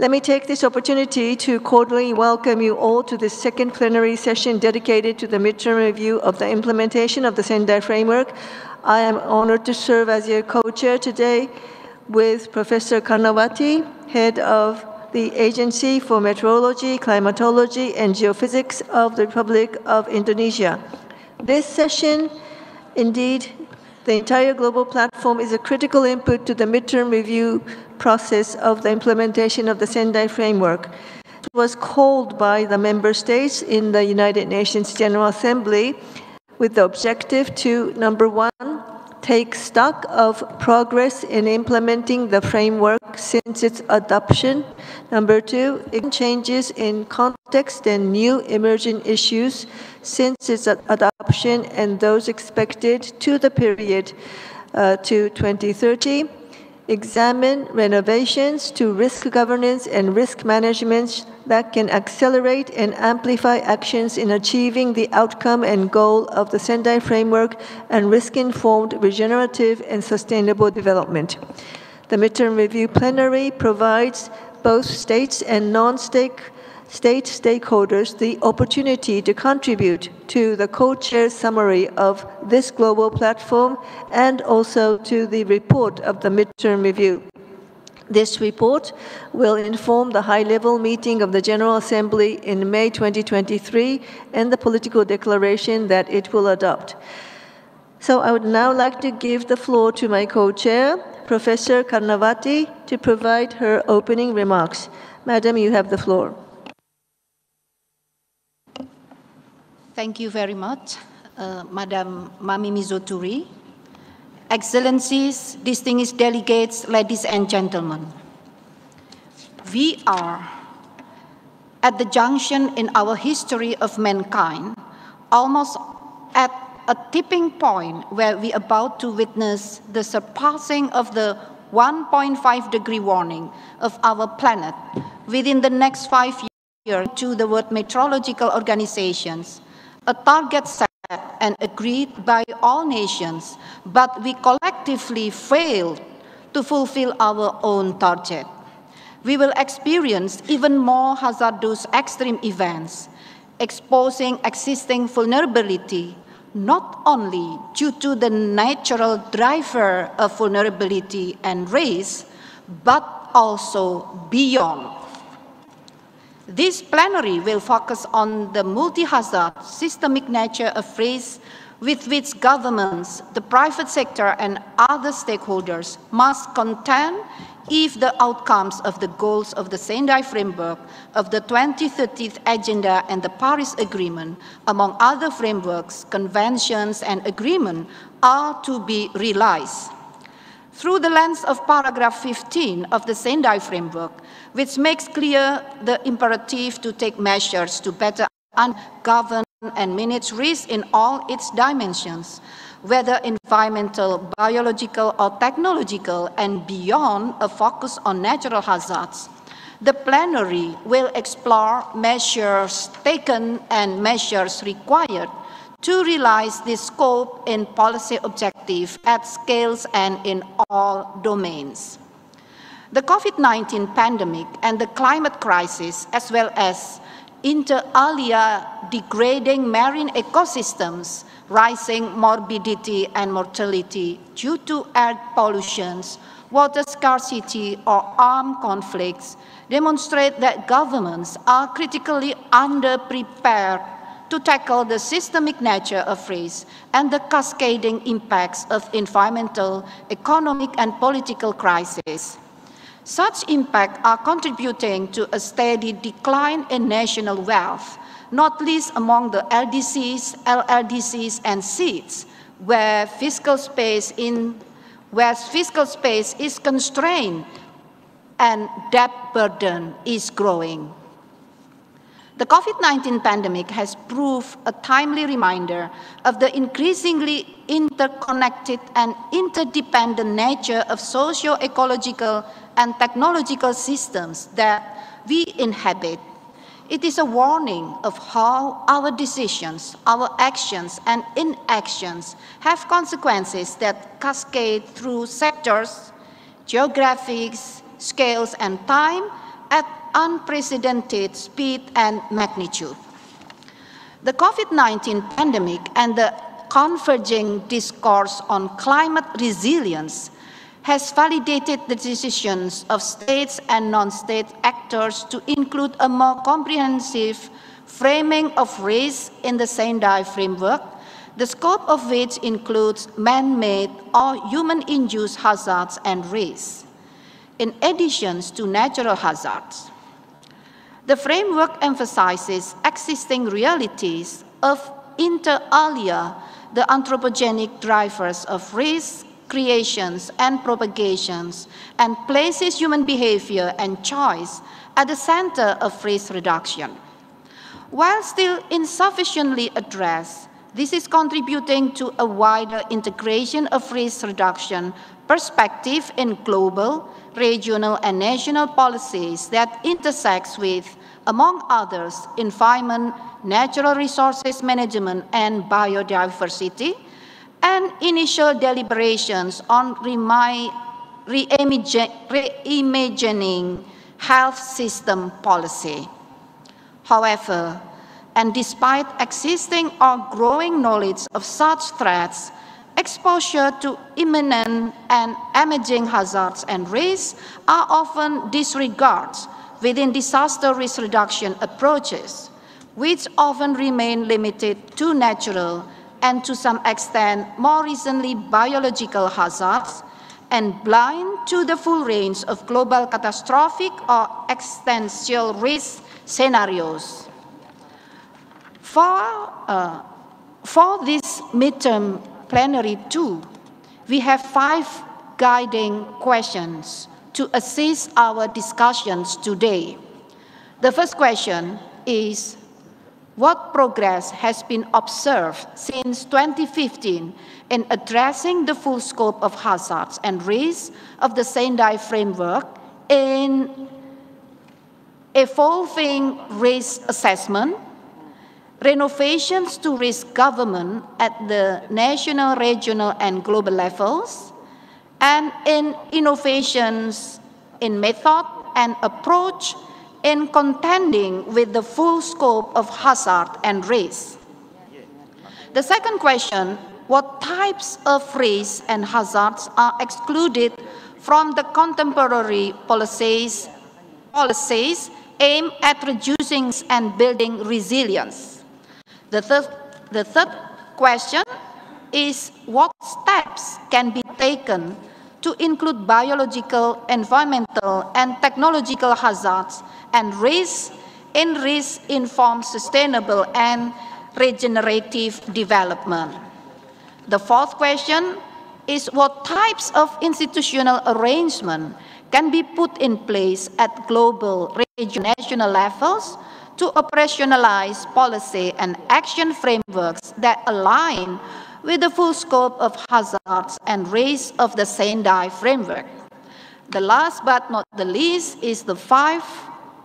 Let me take this opportunity to cordially welcome you all to the second plenary session dedicated to the midterm review of the implementation of the Sendai Framework. I am honored to serve as your co-chair today with Professor Karnawati, head of the Agency for Meteorology, Climatology, and Geophysics of the Republic of Indonesia. This session, indeed, the entire global platform is a critical input to the midterm review process of the implementation of the Sendai Framework. It was called by the member states in the United Nations General Assembly with the objective to, number one, take stock of progress in implementing the framework since its adoption. Number two, changes in context and new emerging issues since its adoption and those expected to the period to 2030. Examine renovations to risk governance and risk management that can accelerate and amplify actions in achieving the outcome and goal of the Sendai Framework and risk-informed, regenerative, and sustainable development. The Midterm Review Plenary provides both states and non-state stakeholders the opportunity to contribute to the co-chair summary of this global platform and also to the report of the midterm review. This report will inform the high-level meeting of the General Assembly in May 2023 and the political declaration that it will adopt. So I would now like to give the floor to my co-chair, Professor Karnawati, to provide her opening remarks. Madam, you have the floor. Thank you very much, Madam Mami Mizoturi. Excellencies, distinguished delegates, ladies and gentlemen. We are at the junction in our history of mankind, almost at a tipping point where we are about to witness the surpassing of the 1.5-degree warning of our planet within the next 5 years to the World Meteorological Organizations, a target set and agreed by all nations, but we collectively failed to fulfill our own target. We will experience even more hazardous extreme events, exposing existing vulnerability, not only due to the natural driver of vulnerability and risk, but also beyond. This plenary will focus on the multi-hazard systemic nature of risk with which governments, the private sector, and other stakeholders must contend if the outcomes of the goals of the Sendai Framework, of the 2030 Agenda and the Paris Agreement, among other frameworks, conventions, and agreements, are to be realized. Through the lens of paragraph 15 of the Sendai Framework, which makes clear the imperative to take measures to better govern and manage risk in all its dimensions, whether environmental, biological, or technological, and beyond a focus on natural hazards. The plenary will explore measures taken and measures required to realize this scope in policy objective at scales and in all domains. The COVID-19 pandemic and the climate crisis, as well as inter alia degrading marine ecosystems, rising morbidity and mortality due to air pollution, water scarcity, or armed conflicts, demonstrate that governments are critically underprepared to tackle the systemic nature of risk and the cascading impacts of environmental, economic, and political crises. Such impacts are contributing to a steady decline in national wealth, not least among the LDCs, LLDCs, and SEEDs, where fiscal space is constrained and debt burden is growing. The COVID-19 pandemic has proved a timely reminder of the increasingly interconnected and interdependent nature of socio-ecological and technological systems that we inhabit. It is a warning of how our decisions, our actions, and inactions have consequences that cascade through sectors, geographies, scales, and time, at unprecedented speed and magnitude. The COVID-19 pandemic and the converging discourse on climate resilience has validated the decisions of states and non-state actors to include a more comprehensive framing of risk in the Sendai Framework, the scope of which includes man-made or human-induced hazards and risks, in addition to natural hazards. The framework emphasizes existing realities of inter alia the anthropogenic drivers of risk, creations, and propagations, and places human behavior and choice at the center of risk reduction. While still insufficiently addressed, this is contributing to a wider integration of risk reduction perspective in global, regional, and national policies that intersects with, among others, environment, natural resources management, and biodiversity, and initial deliberations on reimagining health system policy. However, and despite existing or growing knowledge of such threats, exposure to imminent and emerging hazards and risks are often disregarded within disaster risk reduction approaches, which often remain limited to natural and to some extent more recently biological hazards, and blind to the full range of global catastrophic or existential risk scenarios. For this midterm plenary too, we have 5 guiding questions to assist our discussions today. The first question is, what progress has been observed since 2015 in addressing the full scope of hazards and risks of the Sendai Framework in evolving risk assessment, renovations to risk government at the national, regional, and global levels, and in innovations in method and approach in contending with the full scope of hazard and risk. The second question, what types of risks and hazards are excluded from the contemporary policies aimed at reducing and building resilience? The third question is, what steps can be taken to include biological, environmental, and technological hazards and risks in risk-informed sustainable and regenerative development? The fourth question is, what types of institutional arrangement can be put in place at global, regional, national levels to operationalize policy and action frameworks that align with the full scope of hazards and risks of the Sendai Framework? The last but not the least is the 5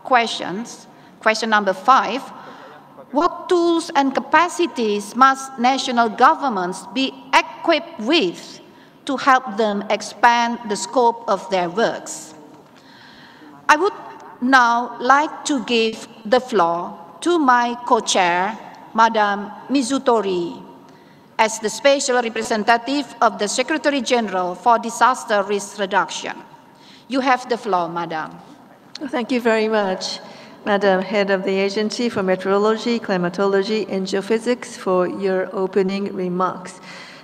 questions. Question number 5, what tools and capacities must national governments be equipped with to help them expand the scope of their works? I would now like to give the floor to my co-chair, Madam Mizutori, as the Special Representative of the Secretary General for Disaster Risk Reduction. You have the floor, Madam. Thank you very much, Madam Head of the Agency for Meteorology, Climatology, and Geophysics, for your opening remarks.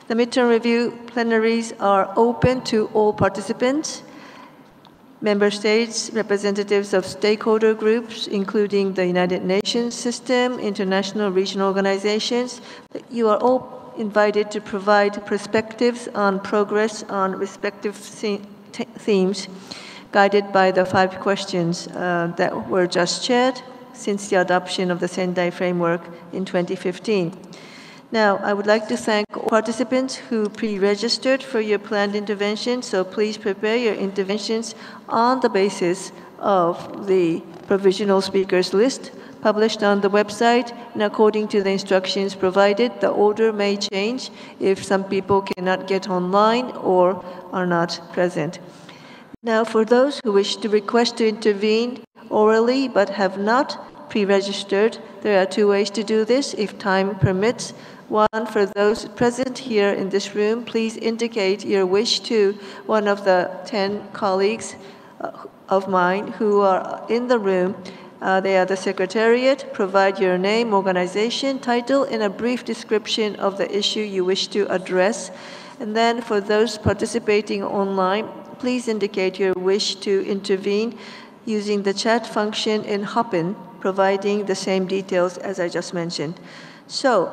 The midterm review plenaries are open to all participants, member states, representatives of stakeholder groups, including the United Nations system, international regional organizations. You are all invited to provide perspectives on progress on respective themes, guided by the 5 questions that were just shared since the adoption of the Sendai Framework in 2015. Now, I would like to thank all participants who pre-registered for your planned intervention, so please prepare your interventions on the basis of the provisional speakers list published on the website, and according to the instructions provided, the order may change if some people cannot get online or are not present. Now, for those who wish to request to intervene orally but have not pre-registered, there are two ways to do this if time permits. One, for those present here in this room, please indicate your wish to one of the 10 colleagues of mine who are in the room. They are the Secretariat. Provide your name, organization, title, and a brief description of the issue you wish to address. And then for those participating online, please indicate your wish to intervene using the chat function in Hopin, providing the same details as I just mentioned. So,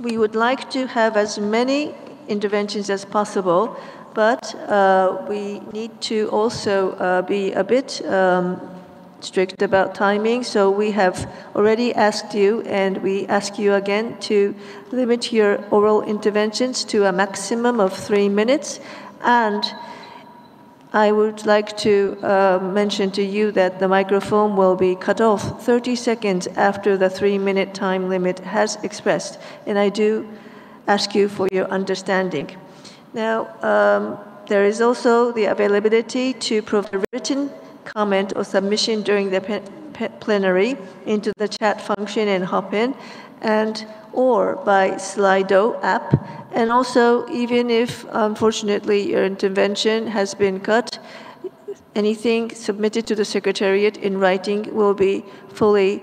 we would like to have as many interventions as possible, but we need to also be a bit strict about timing. So we have already asked you, and we ask you again, to limit your oral interventions to a maximum of 3 minutes. And I would like to mention to you that the microphone will be cut off 30 seconds after the 3-minute time limit has expressed. And I do ask you for your understanding. Now, there is also the availability to provide written comment or submission during the plenary into the chat function in Hopin, and or by Slido app. And also, even if, unfortunately, your intervention has been cut, anything submitted to the Secretariat in writing will be fully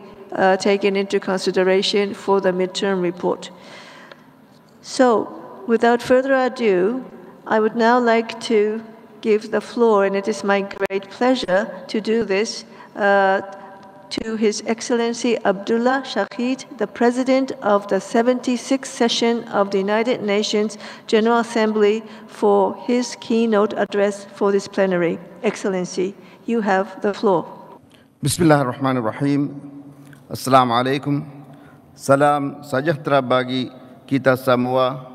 taken into consideration for the midterm report. So, without further ado, I would now like to give the floor, and it is my great pleasure to do this, to His Excellency Abdullah Shahid, the President of the 76th session of the United Nations General Assembly, for his keynote address for this plenary. Excellency, you have the floor. Bismillahirrahmanirrahim. Assalamu alaikum. Salam sejahtera bagi kita semua.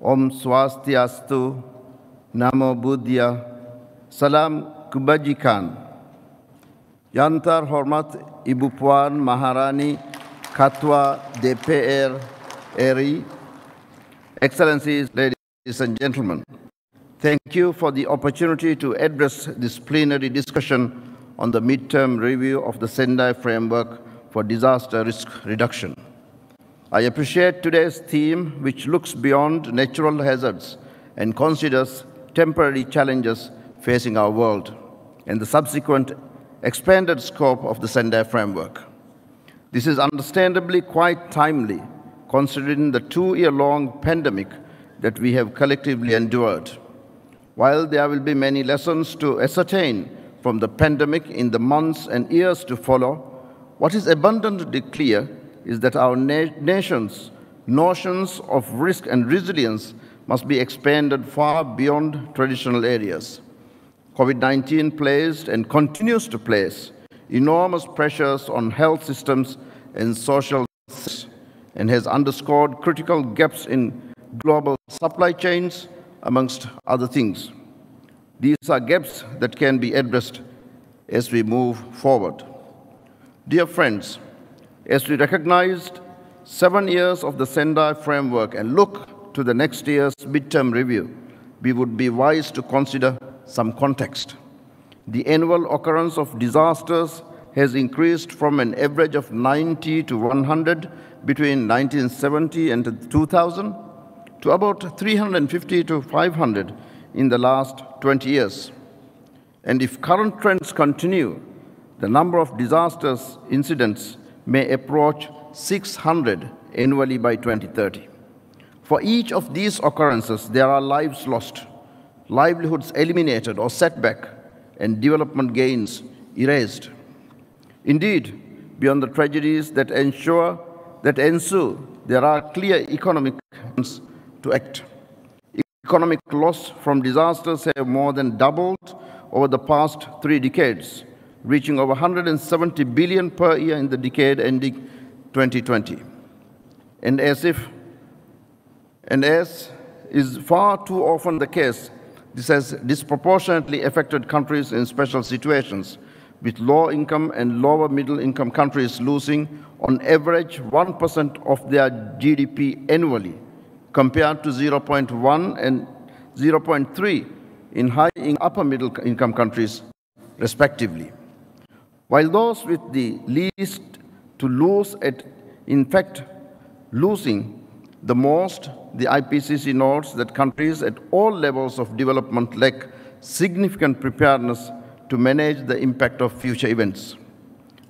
Om Swastiastu, Namo Buddhaya, salam kebajikan. Yang terhormat Ibu Puan Maharani, Ketua DPR RI, Excellencies, ladies and gentlemen, thank you for the opportunity to address this plenary discussion on the midterm review of the Sendai Framework for Disaster Risk Reduction. I appreciate today's theme, which looks beyond natural hazards and considers temporary challenges facing our world, and the subsequent expanded scope of the Sendai Framework. This is understandably quite timely, considering the 2-year-long pandemic that we have collectively endured. While there will be many lessons to ascertain from the pandemic in the months and years to follow, what is abundantly clear is that our nation's notions of risk and resilience must be expanded far beyond traditional areas. COVID-19 placed and continues to place enormous pressures on health systems and social systems, and has underscored critical gaps in global supply chains, amongst other things. These are gaps that can be addressed as we move forward. Dear friends, as we recognized 7 years of the Sendai Framework and look to the next year's midterm review, we would be wise to consider some context. The annual occurrence of disasters has increased from an average of 90 to 100 between 1970 and 2000 to about 350 to 500 in the last 20 years. And if current trends continue, the number of disasters incidents may approach 600 annually by 2030. For each of these occurrences, there are lives lost, livelihoods eliminated or set back, and development gains erased. Indeed, beyond the tragedies that ensue, there are clear economic reasons to act. Economic loss from disasters have more than doubled over the past 3 decades, reaching over 170 billion per year in the decade ending 2020. And as is far too often the case, this has disproportionately affected countries in special situations, with low-income and lower middle-income countries losing, on average, 1% of their GDP annually, compared to 0.1 and 0.3 in high and upper middle-income countries, respectively. While those with the least to lose in fact losing the most, the IPCC notes that countries at all levels of development lack significant preparedness to manage the impact of future events.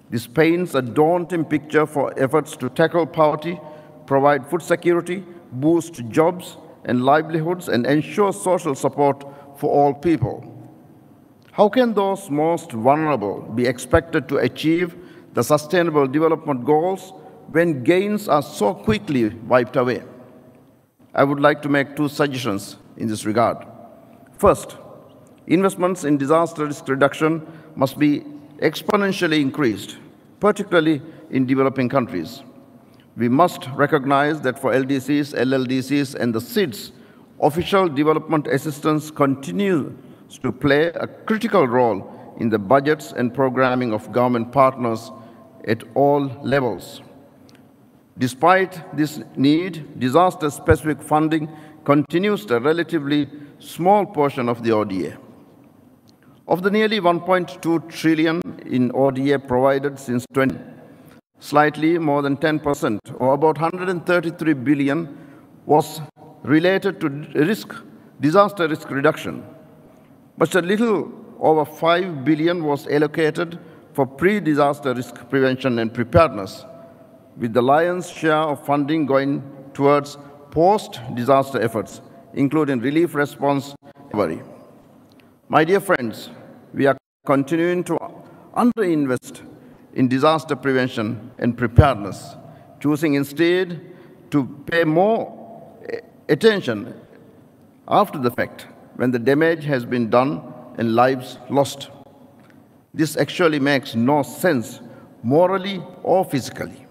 This paints a daunting picture for efforts to tackle poverty, provide food security, boost jobs and livelihoods, and ensure social support for all people. How can those most vulnerable be expected to achieve the Sustainable Development Goals when gains are so quickly wiped away? I would like to make two suggestions in this regard. First, investments in disaster risk reduction must be exponentially increased, particularly in developing countries. We must recognize that for LDCs, LLDCs, and the SIDS, official development assistance continues to play a critical role in the budgets and programming of government partners at all levels. Despite this need, disaster-specific funding continues a relatively small portion of the ODA. Of the nearly 1.2 trillion in ODA provided since 20, slightly more than 10%, or about 133 billion, was related to disaster risk reduction. But a little over 5 billion was allocated for pre-disaster risk prevention and preparedness, with the lion's share of funding going towards post-disaster efforts, including relief response and recovery. My dear friends, we are continuing to underinvest in disaster prevention and preparedness, choosing instead to pay more attention after the fact when the damage has been done and lives lost. This actually makes no sense morally or physically.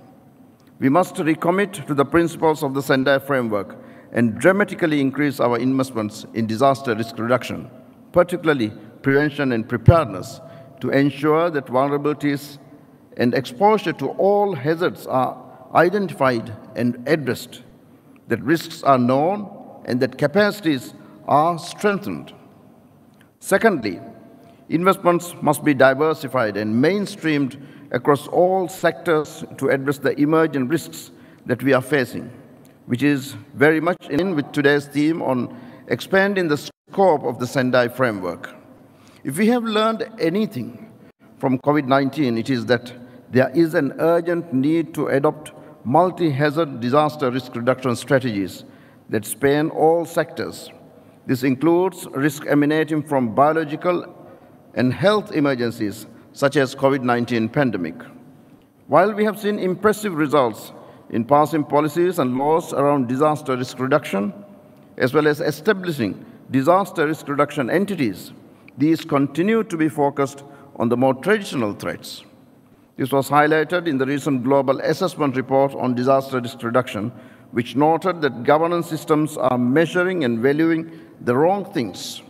We must recommit to the principles of the Sendai Framework and dramatically increase our investments in disaster risk reduction, particularly prevention and preparedness, to ensure that vulnerabilities and exposure to all hazards are identified and addressed, that risks are known, and that capacities are strengthened. Secondly, investments must be diversified and mainstreamed across all sectors to address the emerging risks that we are facing, which is very much in line with today's theme on expanding the scope of the Sendai Framework. If we have learned anything from COVID-19, it is that there is an urgent need to adopt multi-hazard disaster risk reduction strategies that span all sectors. This includes risk emanating from biological and health emergencies, such as COVID-19 pandemic. While we have seen impressive results in passing policies and laws around disaster risk reduction, as well as establishing disaster risk reduction entities, these continue to be focused on the more traditional threats. This was highlighted in the recent Global Assessment Report on Disaster Risk Reduction, which noted that governance systems are measuring and valuing the wrong things.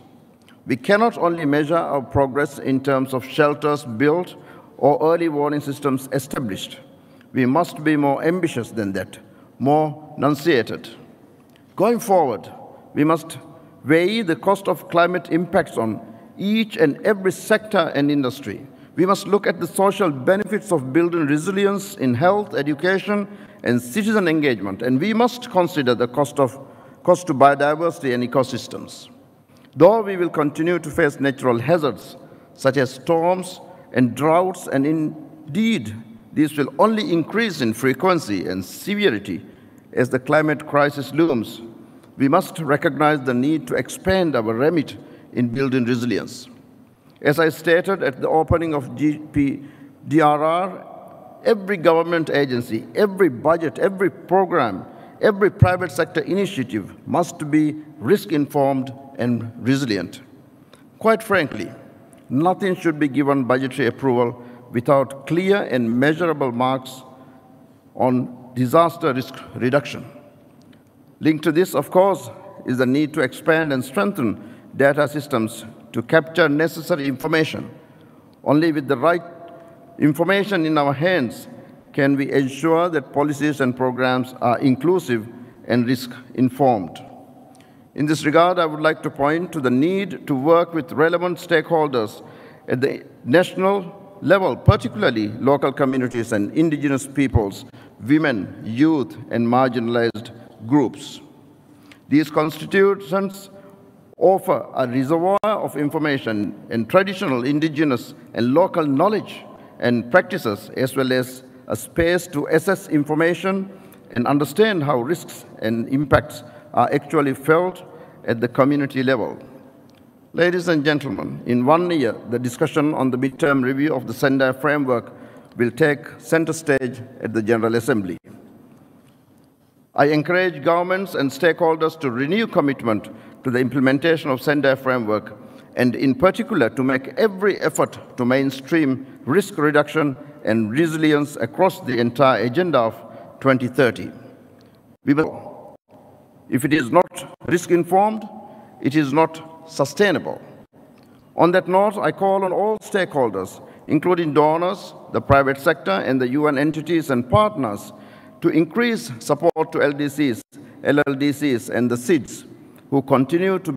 We cannot only measure our progress in terms of shelters built or early warning systems established. We must be more ambitious than that, more nuanced. Going forward, we must weigh the cost of climate impacts on each and every sector and industry. We must look at the social benefits of building resilience in health, education, and citizen engagement, and we must consider the cost to biodiversity and ecosystems. Though we will continue to face natural hazards, such as storms and droughts, and indeed, these will only increase in frequency and severity as the climate crisis looms, we must recognize the need to expand our remit in building resilience. As I stated at the opening of GPDRR, every government agency, every budget, every program, every private sector initiative must be risk-informed and resilient. Quite frankly, nothing should be given budgetary approval without clear and measurable marks on disaster risk reduction. Linked to this, of course, is the need to expand and strengthen data systems to capture necessary information. Only with the right information in our hands can we ensure that policies and programs are inclusive and risk-informed. In this regard, I would like to point to the need to work with relevant stakeholders at the national level, particularly local communities and indigenous peoples, women, youth, and marginalized groups. These constitutions offer a reservoir of information and traditional, indigenous, and local knowledge and practices, as well as a space to assess information and understand how risks and impacts are actually felt at the community level. Ladies and gentlemen, in 1 year, the discussion on the midterm review of the Sendai Framework will take center stage at the General Assembly. I encourage governments and stakeholders to renew commitment to the implementation of Sendai Framework, and in particular to make every effort to mainstream risk reduction and resilience across the entire agenda of 2030. If it is not risk-informed, it is not sustainable. On that note, I call on all stakeholders, including donors, the private sector, and the UN entities and partners, to increase support to LDCs, LLDCs, and the SIDS, who continue to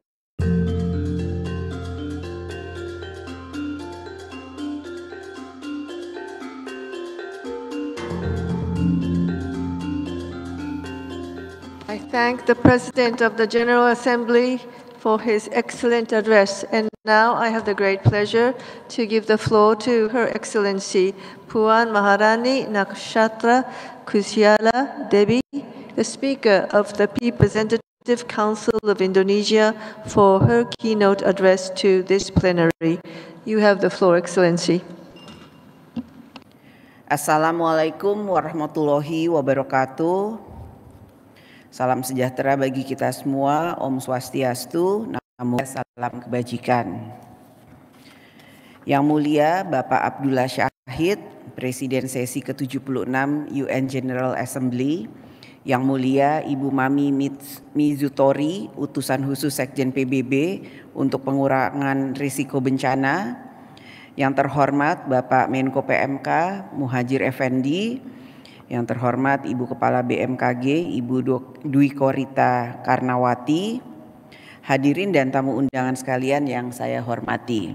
I thank the President of the General Assembly for his excellent address. And now I have the great pleasure to give the floor to Her Excellency Puan Maharani Nakshatra Kusyala Devi, the Speaker of the Representative Council of Indonesia, for her keynote address to this plenary. You have the floor, Excellency. Assalamualaikum warahmatullahi wabarakatuh. Salam sejahtera bagi kita semua. Om Swastiastu, Namo salam kebajikan. Yang mulia Bapak Abdullah Syahid, Presiden sesi ke-76 UN General Assembly. Yang mulia Ibu Mami Mizutori, Utusan Khusus Sekjen PBB untuk pengurangan risiko bencana. Yang terhormat Bapak Menko PMK Muhadjir Effendi. Yang terhormat Ibu Kepala BMKG, Ibu Dwi Korita Karnawati, hadirin dan tamu undangan sekalian yang saya hormati.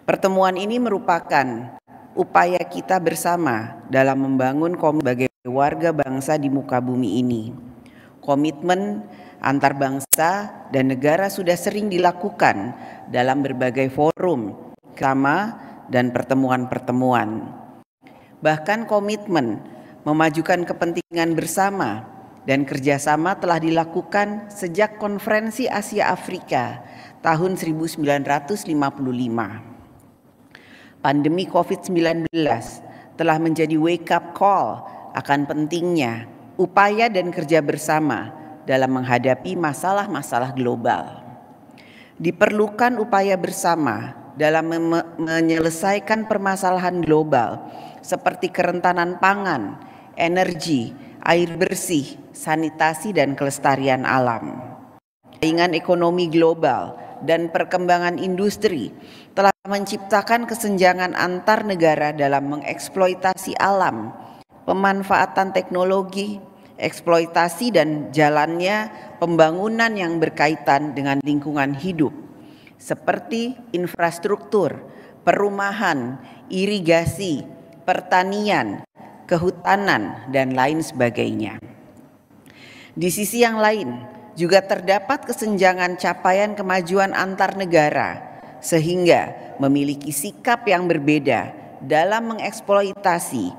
Pertemuan ini merupakan upaya kita bersama dalam membangun komitmen sebagai warga bangsa di muka bumi ini. Komitmen antar bangsa dan negara sudah sering dilakukan dalam berbagai forum, kerjasama, dan pertemuan-pertemuan. Bahkan komitmen memajukan kepentingan bersama dan kerjasama telah dilakukan sejak Konferensi Asia Afrika tahun 1955. Pandemi COVID-19 telah menjadi wake-up call akan pentingnya upaya dan kerja bersama dalam menghadapi masalah-masalah global. Diperlukan upaya bersama dalam menyelesaikan permasalahan global seperti kerentanan pangan, energi, air bersih, sanitasi, dan kelestarian alam. Persaingan ekonomi global dan perkembangan industri telah menciptakan kesenjangan antar negara dalam mengeksploitasi alam, pemanfaatan teknologi, eksploitasi dan jalannya pembangunan yang berkaitan dengan lingkungan hidup, seperti infrastruktur, perumahan, irigasi, pertanian, kehutanan, dan lain sebagainya. Di sisi yang lain, juga terdapat kesenjangan capaian kemajuan antar negara, sehingga memiliki sikap yang berbeda dalam mengeksploitasi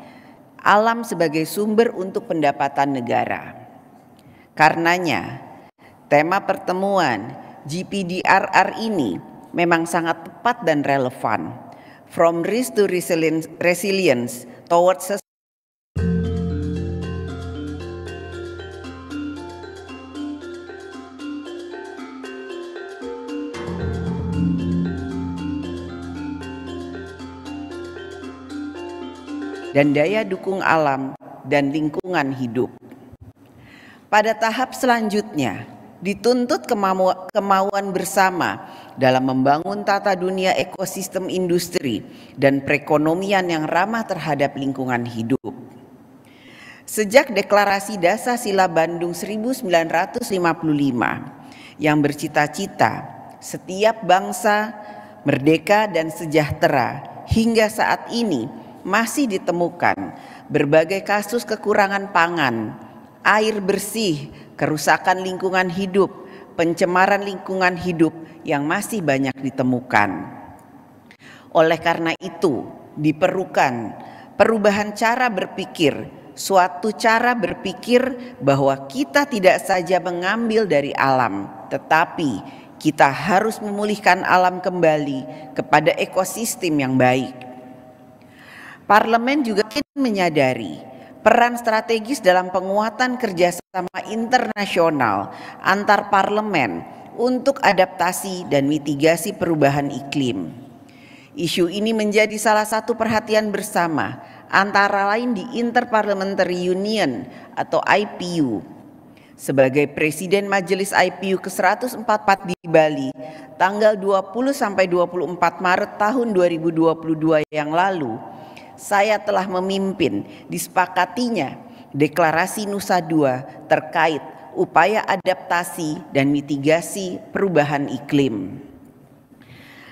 alam sebagai sumber untuk pendapatan negara. Karenanya, tema pertemuan GPDRR ini memang sangat tepat dan relevan. From risk to resilience towards dan daya dukung alam dan lingkungan hidup. Pada tahap selanjutnya, dituntut kemauan bersama dalam membangun tata dunia ekosistem industri dan perekonomian yang ramah terhadap lingkungan hidup. Sejak Deklarasi Dasar Sila Bandung 1955 yang bercita-cita setiap bangsa merdeka dan sejahtera hingga saat ini masih ditemukan berbagai kasus kekurangan pangan, air bersih, kerusakan lingkungan hidup, pencemaran lingkungan hidup yang masih banyak ditemukan. Oleh karena itu, diperlukan perubahan cara berpikir, suatu cara berpikir bahwa kita tidak saja mengambil dari alam, tetapi kita harus memulihkan alam kembali kepada ekosistem yang baik. Parlemen juga menyadari peran strategis dalam penguatan kerjasama internasional antar parlemen untuk adaptasi dan mitigasi perubahan iklim. Isu ini menjadi salah satu perhatian bersama antara lain di Interparliamentary Union atau IPU. Sebagai Presiden Majelis IPU ke-144 di Bali tanggal 20 sampai 24 Maret tahun 2022 yang lalu, saya telah memimpin disepakatinya Deklarasi Nusa Dua terkait upaya adaptasi dan mitigasi perubahan iklim.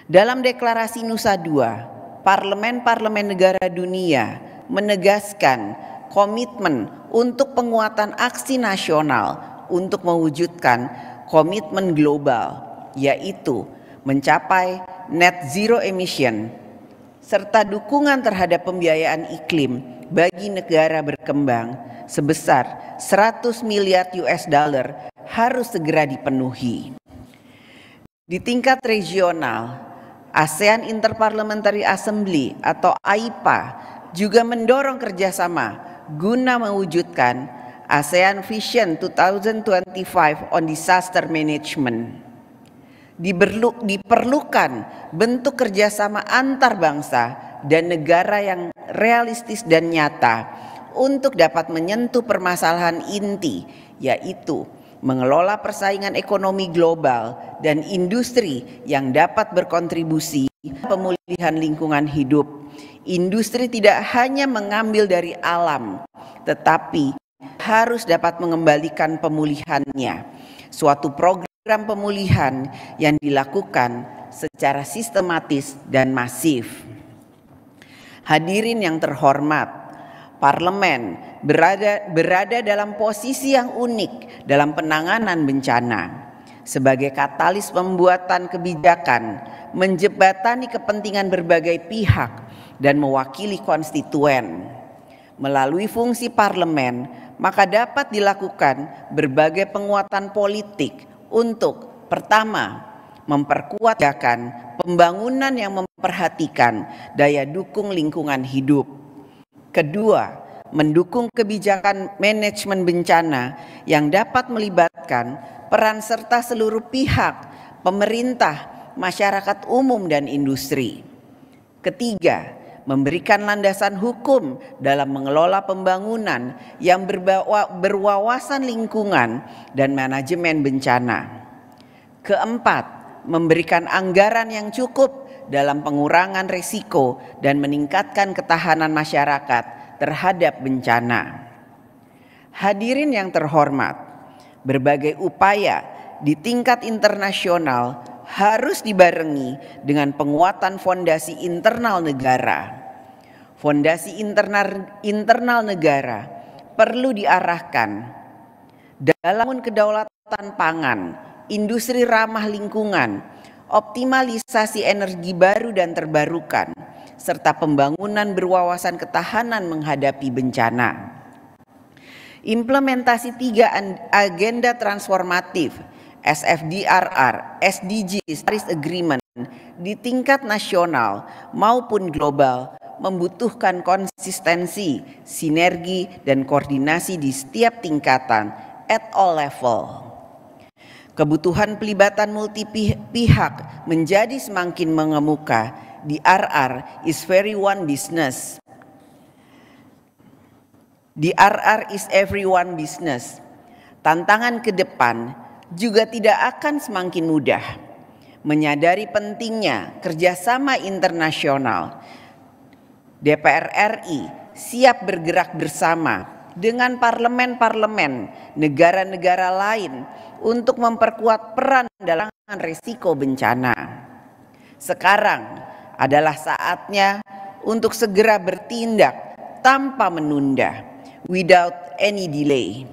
Dalam Deklarasi Nusa Dua, parlemen-parlemen negara dunia menegaskan komitmen untuk penguatan aksi nasional untuk mewujudkan komitmen global, yaitu mencapai net zero emission, serta dukungan terhadap pembiayaan iklim bagi negara berkembang sebesar 100 miliar US dollar harus segera dipenuhi. Di tingkat regional, ASEAN Interparliamentary Assembly atau AIPA juga mendorong kerjasama guna mewujudkan ASEAN Vision 2025 on Disaster Management. Diperlukan bentuk kerjasama antar bangsa dan negara yang realistis dan nyata untuk dapat menyentuh permasalahan inti, yaitu mengelola persaingan ekonomi global dan industri yang dapat berkontribusi pemulihan lingkungan hidup. Industri tidak hanya mengambil dari alam, tetapi harus dapat mengembalikan pemulihannya. Suatu program pemulihan yang dilakukan secara sistematis dan masif. Hadirin yang terhormat, parlemen berada dalam posisi yang unik dalam penanganan bencana. Sebagai katalis pembuatan kebijakan, menjembatani kepentingan berbagai pihak dan mewakili konstituen. Melalui fungsi parlemen, maka dapat dilakukan berbagai penguatan politik untuk pertama, memperkuat kebijakan pembangunan yang memperhatikan daya dukung lingkungan hidup. Kedua, mendukung kebijakan manajemen bencana yang dapat melibatkan peran serta seluruh pihak, pemerintah, masyarakat umum dan industri. Ketiga, memberikan landasan hukum dalam mengelola pembangunan yang berwawasan lingkungan dan manajemen bencana. Keempat, memberikan anggaran yang cukup dalam pengurangan risiko dan meningkatkan ketahanan masyarakat terhadap bencana. Hadirin yang terhormat, berbagai upaya di tingkat internasional harus dibarengi dengan penguatan fondasi internal negara. Fondasi internal negara perlu diarahkan dalam kedaulatan pangan, industri ramah lingkungan, optimalisasi energi baru dan terbarukan, serta pembangunan berwawasan ketahanan menghadapi bencana. Implementasi 3 agenda transformatif SFDRR, SDGs, Paris Agreement di tingkat nasional maupun global membutuhkan konsistensi, sinergi, dan koordinasi di setiap tingkatan at all level. Kebutuhan pelibatan multi pihak menjadi semakin mengemuka. The RR is everyone business. The RR is everyone business. Tantangan ke depan juga tidak akan semakin mudah. Menyadari pentingnya kerjasama internasional, DPR RI siap bergerak bersama dengan parlemen-parlemen negara-negara lain untuk memperkuat peran dalam risiko bencana. Sekarang adalah saatnya untuk segera bertindak tanpa menunda, without any delay.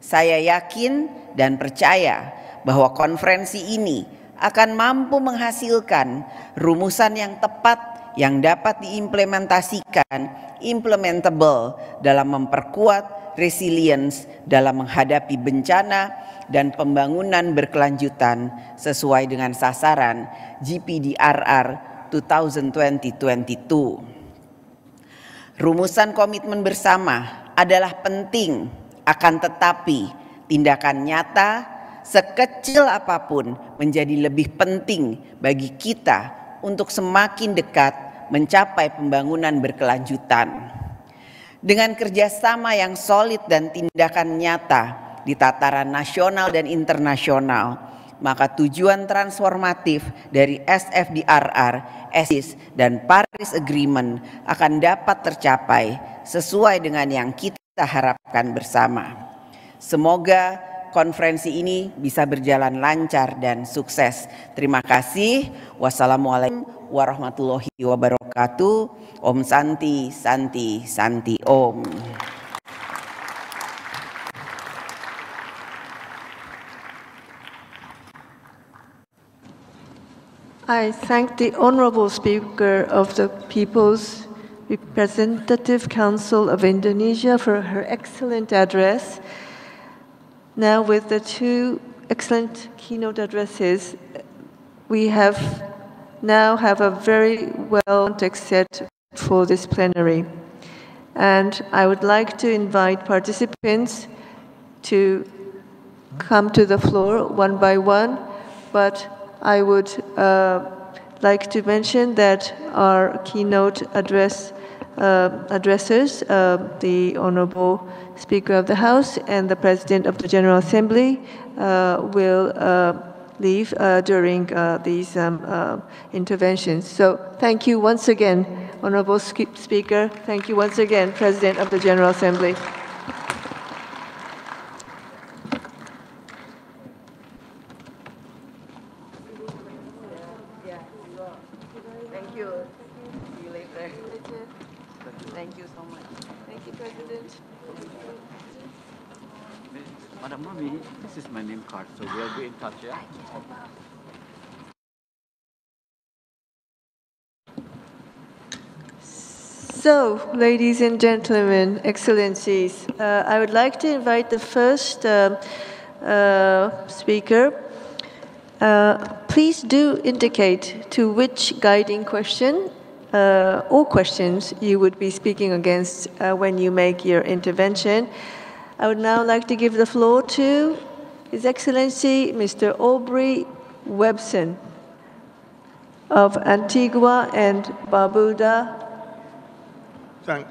Saya yakin dan percaya bahwa konferensi ini akan mampu menghasilkan rumusan yang tepat yang dapat diimplementasikan, implementable dalam memperkuat resilience dalam menghadapi bencana dan pembangunan berkelanjutan sesuai dengan sasaran GPDRR 2020-22. Rumusan komitmen bersama adalah penting, akan tetapi tindakan nyata sekecil apapun menjadi lebih penting bagi kita untuk semakin dekat mencapai pembangunan berkelanjutan. Dengan kerjasama yang solid dan tindakan nyata di tataran nasional dan internasional, maka tujuan transformatif dari SFDRR, ESIS, dan Paris Agreement akan dapat tercapai sesuai dengan yang kita harapkan bersama. Semoga konferensi ini bisa berjalan lancar dan sukses. Terima kasih. Wassalamualaikum warahmatullahi wabarakatuh. Om Santi, Santi, Santi Om. I thank the Honorable Speaker of the People's Representative Council of Indonesia for her excellent address. Now, with the two excellent keynote addresses, we now have a very well context set for this plenary. And I would like to invite participants to come to the floor one by one, but I would like to mention that our keynote addressers, the Honorable Speaker of the House and the President of the General Assembly, will leave during these interventions. So thank you once again, Honorable Speaker. Thank you once again, President of the General Assembly. Thank you. See you later. Thank you so much. Thank you, President. Madam Mami, this is my name card, so we'll be in touch, yeah? So, ladies and gentlemen, excellencies, I would like to invite the first speaker. Please do indicate to which guiding question or questions you would be speaking against when you make your intervention. I would now like to give the floor to His Excellency Mr. Aubrey Webson of Antigua and Barbuda. Thank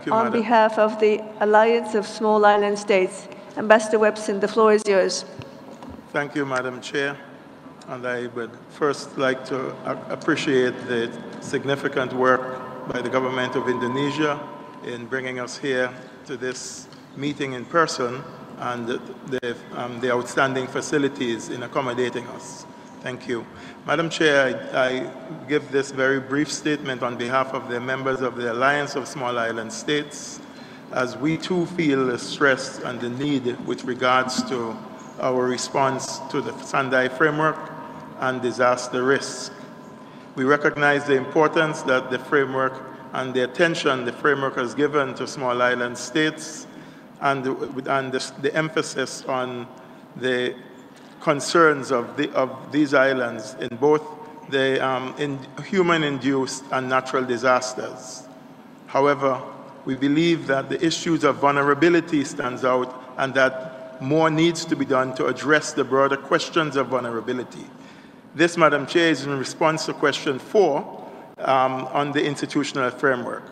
you, On Madam. behalf of the Alliance of Small Island States. Ambassador Webson, the floor is yours. Thank you, Madam Chair. And I would first like to appreciate the significant work by the government of Indonesia in bringing us here to this meeting in person and the outstanding facilities in accommodating us. Thank you. Madam Chair, I give this very brief statement on behalf of the members of the Alliance of Small Island States, as we too feel the stress and the need with regards to our response to the Sendai Framework and disaster risk. We recognize the importance that the framework and the attention the framework has given to small island states and the emphasis on the concerns of these islands in both the human-induced and natural disasters. However, we believe that the issues of vulnerability stands out and that more needs to be done to address the broader questions of vulnerability. This, Madam Chair, is in response to question 4 on the institutional framework.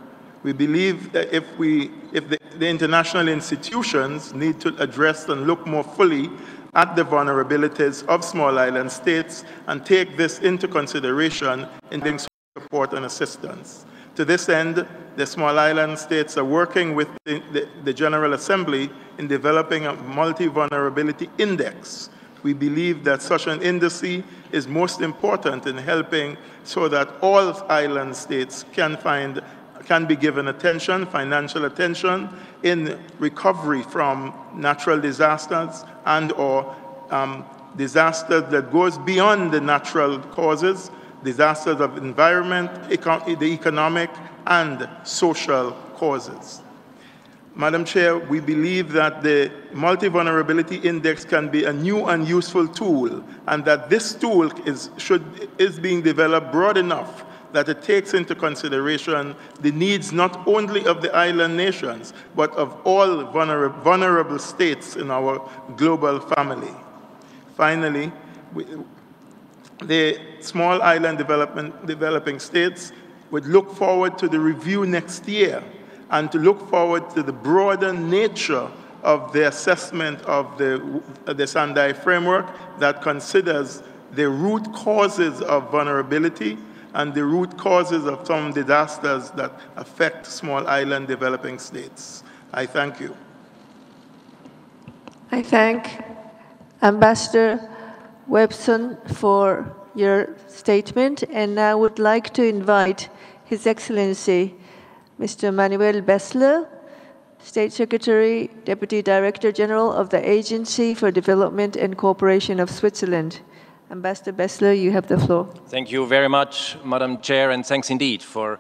We believe that if the international institutions need to address and look more fully at the vulnerabilities of small island states and take this into consideration in giving support and assistance. To this end, the small island states are working with the General Assembly in developing a multi-vulnerability index We believe that such an indice is most important in helping so that all island states can be given attention, financial attention, in recovery from natural disasters and or disasters that goes beyond the natural causes, disasters of environment, the economic and social causes. Madam Chair, we believe that the Multi-Vulnerability Index can be a new and useful tool, and that this tool is being developed broad enough that it takes into consideration the needs not only of the island nations, but of all vulnerable states in our global family. Finally, the small island developing states would look forward to the review next year and to look forward to the broader nature of the assessment of the Sendai Framework that considers the root causes of vulnerability and the root causes of some disasters that affect small island developing states. I thank you. I thank Ambassador Webson for your statement, and I would like to invite His Excellency Mr. Emmanuel Bessler, State Secretary, Deputy Director General of the Agency for Development and Cooperation of Switzerland. Ambassador Bessler, you have the floor. Thank you very much, Madam Chair, and thanks indeed for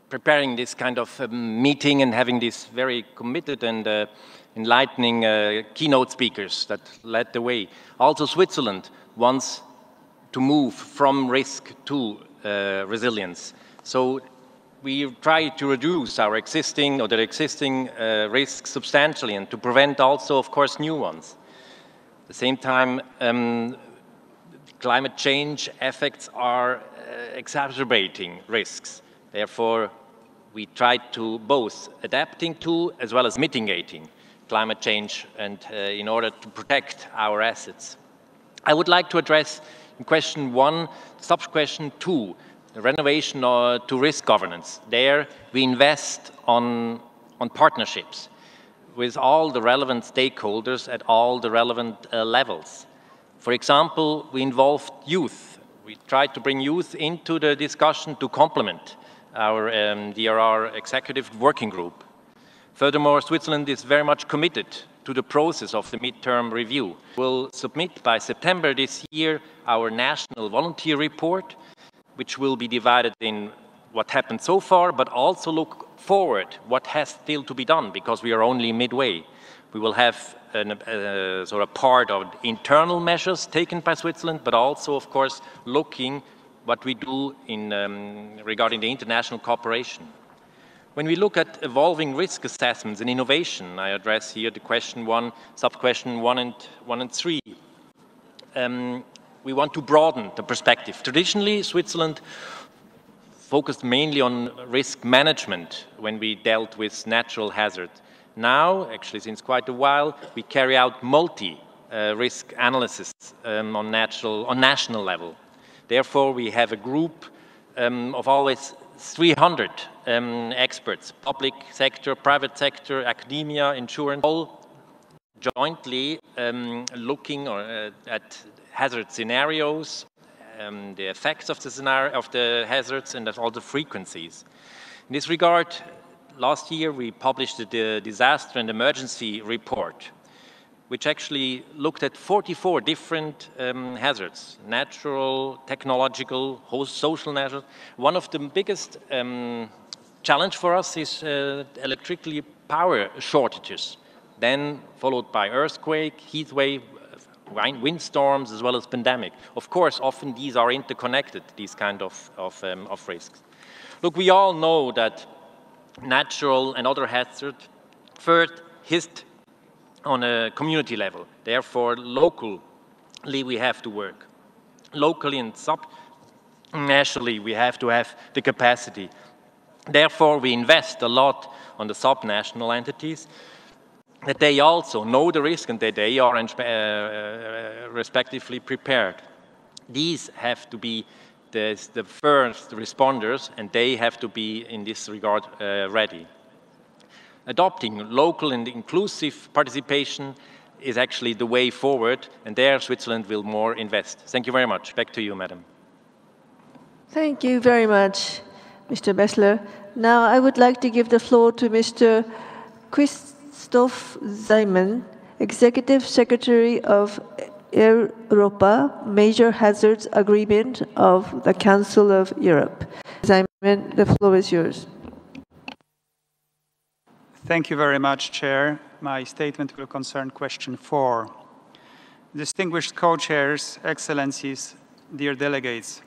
preparing this kind of meeting and having these very committed and enlightening keynote speakers that led the way. Also, Switzerland wants to move from risk to resilience. So we try to reduce our existing risks substantially and to prevent also, of course, new ones. At the same time, climate change effects are exacerbating risks. Therefore, we try to both adapting to as well as mitigating climate change and in order to protect our assets. I would like to address in question 1, sub-question 2, the renovation to risk governance. There we invest on partnerships with all the relevant stakeholders at all the relevant levels. For example, we involved youth. We tried to bring youth into the discussion to complement our DRR executive working group. Furthermore, Switzerland is very much committed to the process of the midterm review. We'll submit by September this year our national volunteer report, which will be divided in what happened so far, but also look forward what has still to be done, because we are only midway. We will have sort of part of internal measures taken by Switzerland, but also, of course, looking what we do in regarding the international cooperation. When we look at evolving risk assessments and innovation, I address here the question 1, sub-question 1 and 3. We want to broaden the perspective. Traditionally, Switzerland focused mainly on risk management when we dealt with natural hazards. Now, actually since quite a while, we carry out multi-risk analysis on national level. Therefore, we have a group of always 300 experts, public sector, private sector, academia, insurance, all jointly looking at hazard scenarios, the effects of the hazards, and all the frequencies. In this regard, last year we published the Disaster and Emergency Report, which actually looked at 44 different hazards, natural, technological, social hazards. One of the biggest challenge for us is electricity power shortages, then followed by earthquake, heat wave, windstorms, as well as pandemic. Of course, often these are interconnected, these kind of risks. Look, we all know that natural and other hazards first hit on a community level. Therefore, locally we have to work. Locally and sub-nationally we have to have the capacity. Therefore, we invest a lot on the sub-national entities, that they also know the risk and that they are respectively prepared. These have to be the first responders, and they have to be, in this regard, ready. Adopting local and inclusive participation is actually the way forward, and there Switzerland will more invest. Thank you very much. Back to you, Madam. Thank you very much, Mr. Bessler. Now I would like to give the floor to Mr. Christoph Simon, Executive Secretary of Europa, Major Hazards Agreement of the Council of Europe. Simon, the floor is yours. Thank you very much, Chair. My statement will concern question 4. Distinguished co-chairs, excellencies, dear delegates,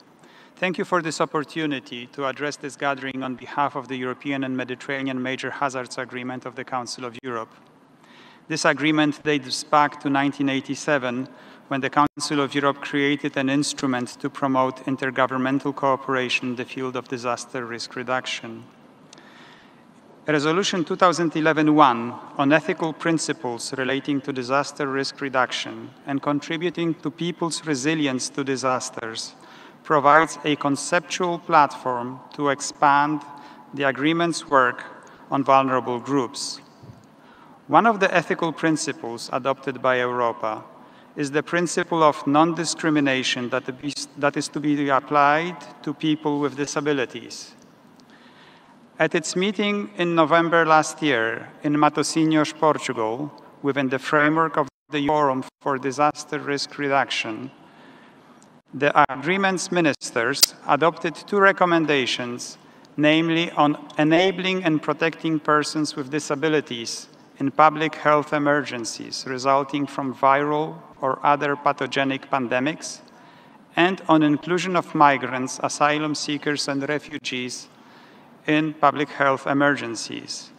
thank you for this opportunity to address this gathering on behalf of the European and Mediterranean Major Hazards Agreement of the Council of Europe. This agreement dates back to 1987, when the Council of Europe created an instrument to promote intergovernmental cooperation in the field of disaster risk reduction. Resolution 2011-1 on ethical principles relating to disaster risk reduction and contributing to people's resilience to disasters provides a conceptual platform to expand the agreement's work on vulnerable groups. One of the ethical principles adopted by Europa is the principle of non-discrimination that is to be applied to people with disabilities. At its meeting in November last year in Matosinhos, Portugal, within the framework of the Forum for Disaster Risk Reduction, the agreement's ministers adopted 2 recommendations, namely on enabling and protecting persons with disabilities in public health emergencies resulting from viral or other pathogenic pandemics, and on inclusion of migrants, asylum seekers, and refugees in public health emergencies.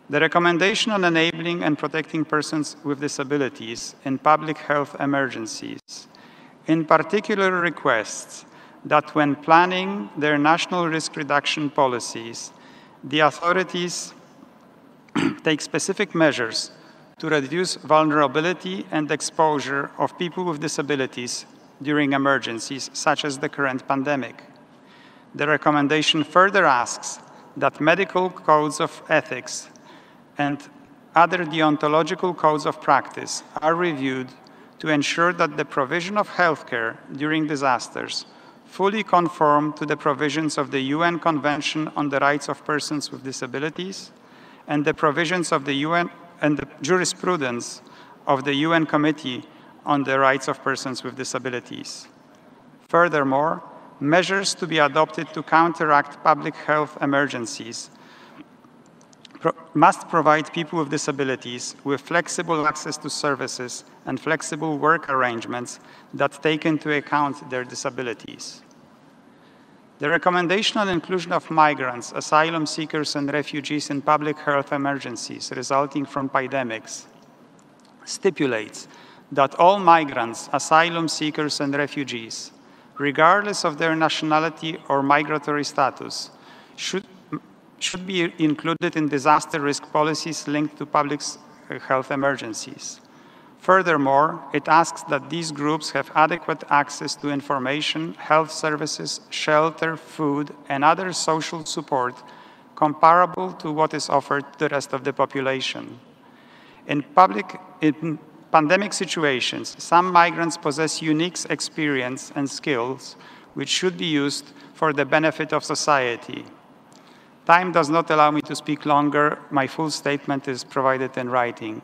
The recommendation on enabling and protecting persons with disabilities in public health emergencies in particular requests that when planning their national risk reduction policies, the authorities take specific measures to reduce vulnerability and exposure of people with disabilities during emergencies such as the current pandemic. The recommendation further asks that medical codes of ethics and other deontological codes of practice are reviewed to ensure that the provision of healthcare during disasters fully conform to the provisions of the UN Convention on the Rights of Persons with Disabilities and the provisions of the UN and the jurisprudence of the UN Committee on the Rights of Persons with Disabilities. Furthermore, measures to be adopted to counteract public health emergencies must provide people with disabilities with flexible access to services and flexible work arrangements that take into account their disabilities. The recommendation on inclusion of migrants, asylum seekers, and refugees in public health emergencies resulting from pandemics stipulates that all migrants, asylum seekers, and refugees, regardless of their nationality or migratory status, should be included in disaster risk policies linked to public health emergencies. Furthermore, it asks that these groups have adequate access to information, health services, shelter, food, and other social support comparable to what is offered to the rest of the population. In pandemic situations, some migrants possess unique experience and skills which should be used for the benefit of society. Time does not allow me to speak longer. My full statement is provided in writing.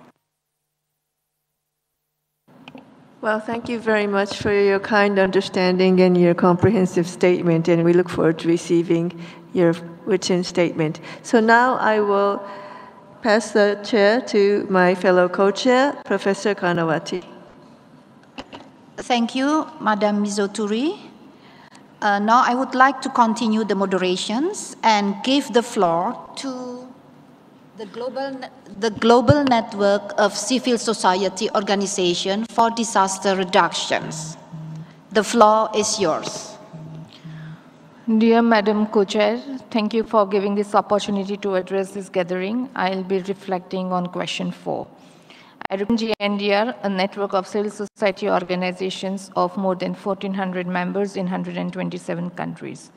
Well, thank you very much for your kind understanding and your comprehensive statement, and we look forward to receiving your written statement. So now I will pass the chair to my fellow co-chair, Professor Kanawati. Thank you, Madam Mizuturi. Now I would like to continue the moderations and give the floor to the Global Network of Civil Society Organizations for Disaster Reductions. The floor is yours. Dear Madam Co-Chair, thank you for giving this opportunity to address this gathering. I'll be reflecting on question 4. I represent GNDR, a network of civil society organizations of more than 1,400 members in 127 countries.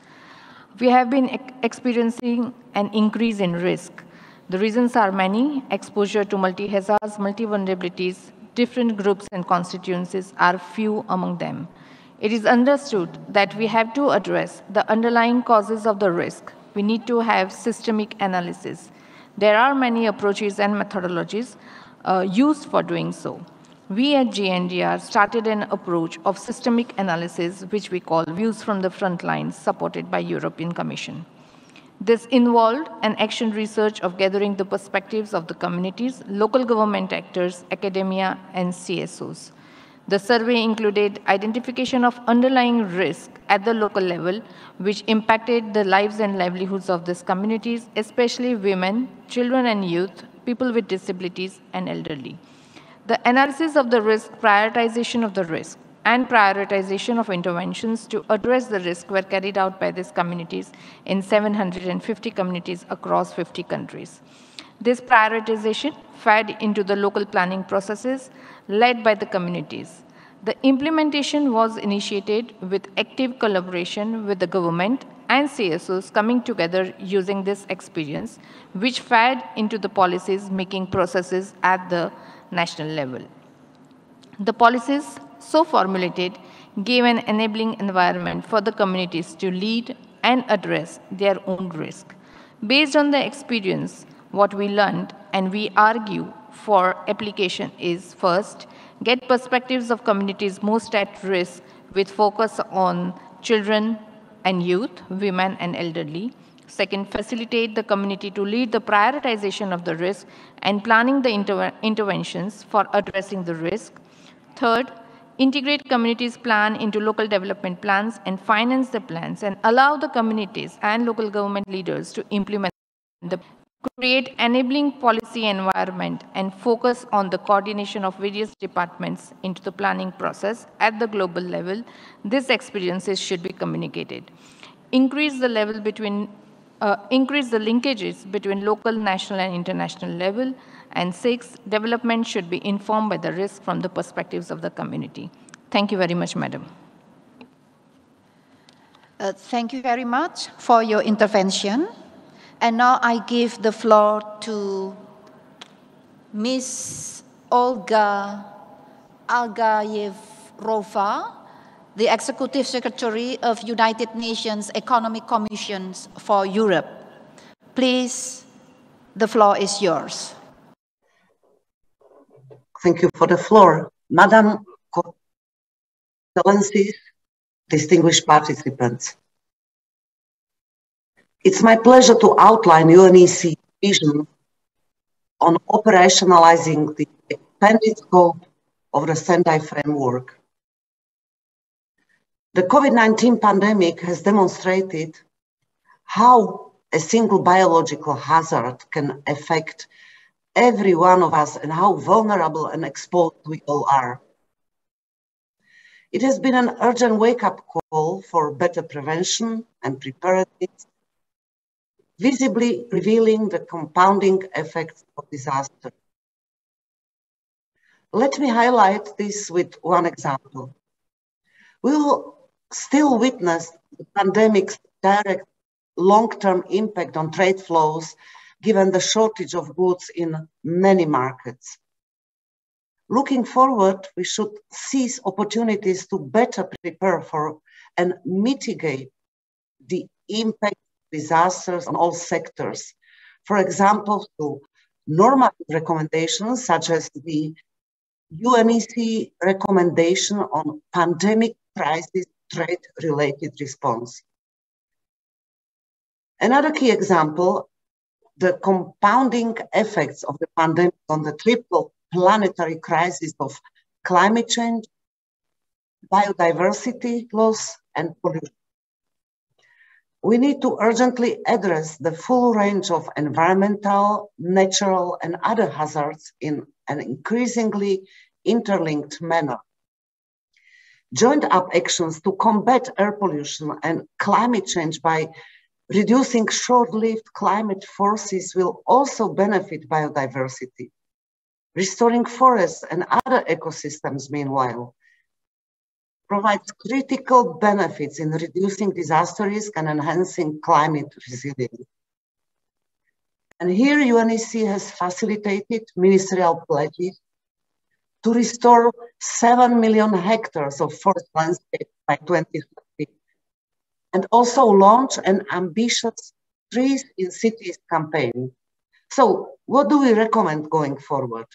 We have been experiencing an increase in risk. The reasons are many: exposure to multi-hazards, multi-vulnerabilities, different groups and constituencies are few among them. It is understood that we have to address the underlying causes of the risk. We need to have systemic analysis. There are many approaches and methodologies used for doing so. We at GNDR started an approach of systemic analysis, which we call Views from the Front Lines, supported by European Commission. This involved an action research of gathering the perspectives of the communities, local government actors, academia, and CSOs. The survey included identification of underlying risk at the local level, which impacted the lives and livelihoods of these communities, especially women, children and youth, people with disabilities, and elderly. The analysis of the risk, prioritization of the risk, and prioritization of interventions to address the risk were carried out by these communities in 750 communities across 50 countries. This prioritization fed into the local planning processes led by the communities. The implementation was initiated with active collaboration with the government and CSOs coming together using this experience, which fed into the policies making processes at the national level. The policies so formulated gave an enabling environment for the communities to lead and address their own risk. Based on the experience, what we learned and we argue for application is, first, get perspectives of communities most at risk with focus on children and youth, women and elderly. Second, facilitate the community to lead the prioritization of the risk and planning the interventions for addressing the risk. Third, integrate communities' plan into local development plans and finance the plans and allow the communities and local government leaders to implement the create enabling policy environment and focus on the coordination of various departments into the planning process at the global level. These experiences should be communicated. Increase the linkages between local, national, and international level. And 6, development should be informed by the risk from the perspectives of the community. Thank you very much, Madam. Thank you very much for your intervention. And now I give the floor to Ms. Olga Algayevrova, the Executive Secretary of United Nations Economic Commissions for Europe. Please, the floor is yours. Thank you for the floor. Madam Excellencies, distinguished participants. It's my pleasure to outline UNEC's vision on operationalizing the expanded scope of the Sendai Framework. The COVID-19 pandemic has demonstrated how a single biological hazard can affect every one of us and how vulnerable and exposed we all are. It has been an urgent wake-up call for better prevention and preparedness, visibly revealing the compounding effects of disaster. Let me highlight this with one example. We will still witness the pandemic's direct long-term impact on trade flows, given the shortage of goods in many markets. Looking forward, we should seize opportunities to better prepare for and mitigate the impact of disasters on all sectors. For example, through normative recommendations such as the UNEC recommendation on pandemic crisis trade-related response. Another key example, the compounding effects of the pandemic on the triple planetary crisis of climate change, biodiversity loss, and pollution. We need to urgently address the full range of environmental, natural, and other hazards in an increasingly interlinked manner. Joined up actions to combat air pollution and climate change by reducing short-lived climate forces will also benefit biodiversity. Restoring forests and other ecosystems, meanwhile, provides critical benefits in reducing disaster risk and enhancing climate resilience. And here UNEC has facilitated ministerial pledges to restore 7 million hectares of forest landscape by 2030, and also launch an ambitious Trees in Cities campaign. So what do we recommend going forward?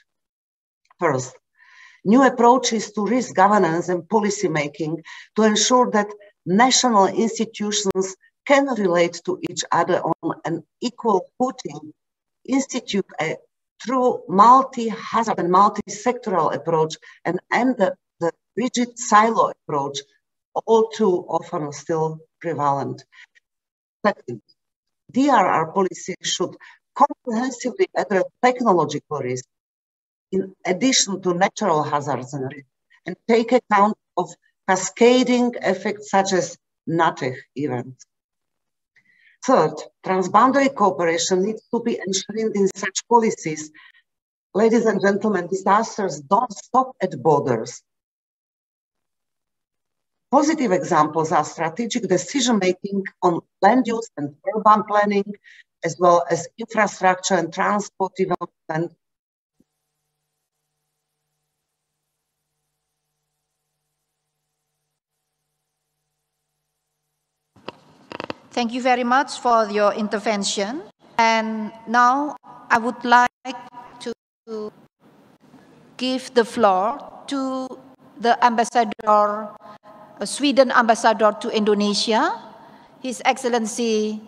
First, new approaches to risk governance and policy making to ensure that national institutions can relate to each other on an equal footing, institute a true multi-hazard and multi-sectoral approach, and end the rigid silo approach, all too often still prevalent. Second, DRR policy should comprehensively address technological risk in addition to natural hazards and risks, and take account of cascading effects such as NATEC events. Third, transboundary cooperation needs to be enshrined in such policies. Ladies and gentlemen, disasters don't stop at borders. Positive examples are strategic decision-making on land use and urban planning, as well as infrastructure and transport development. Thank you very much for your intervention. And now I would like to give the floor to the ambassador, Sweden ambassador to Indonesia, His Excellency,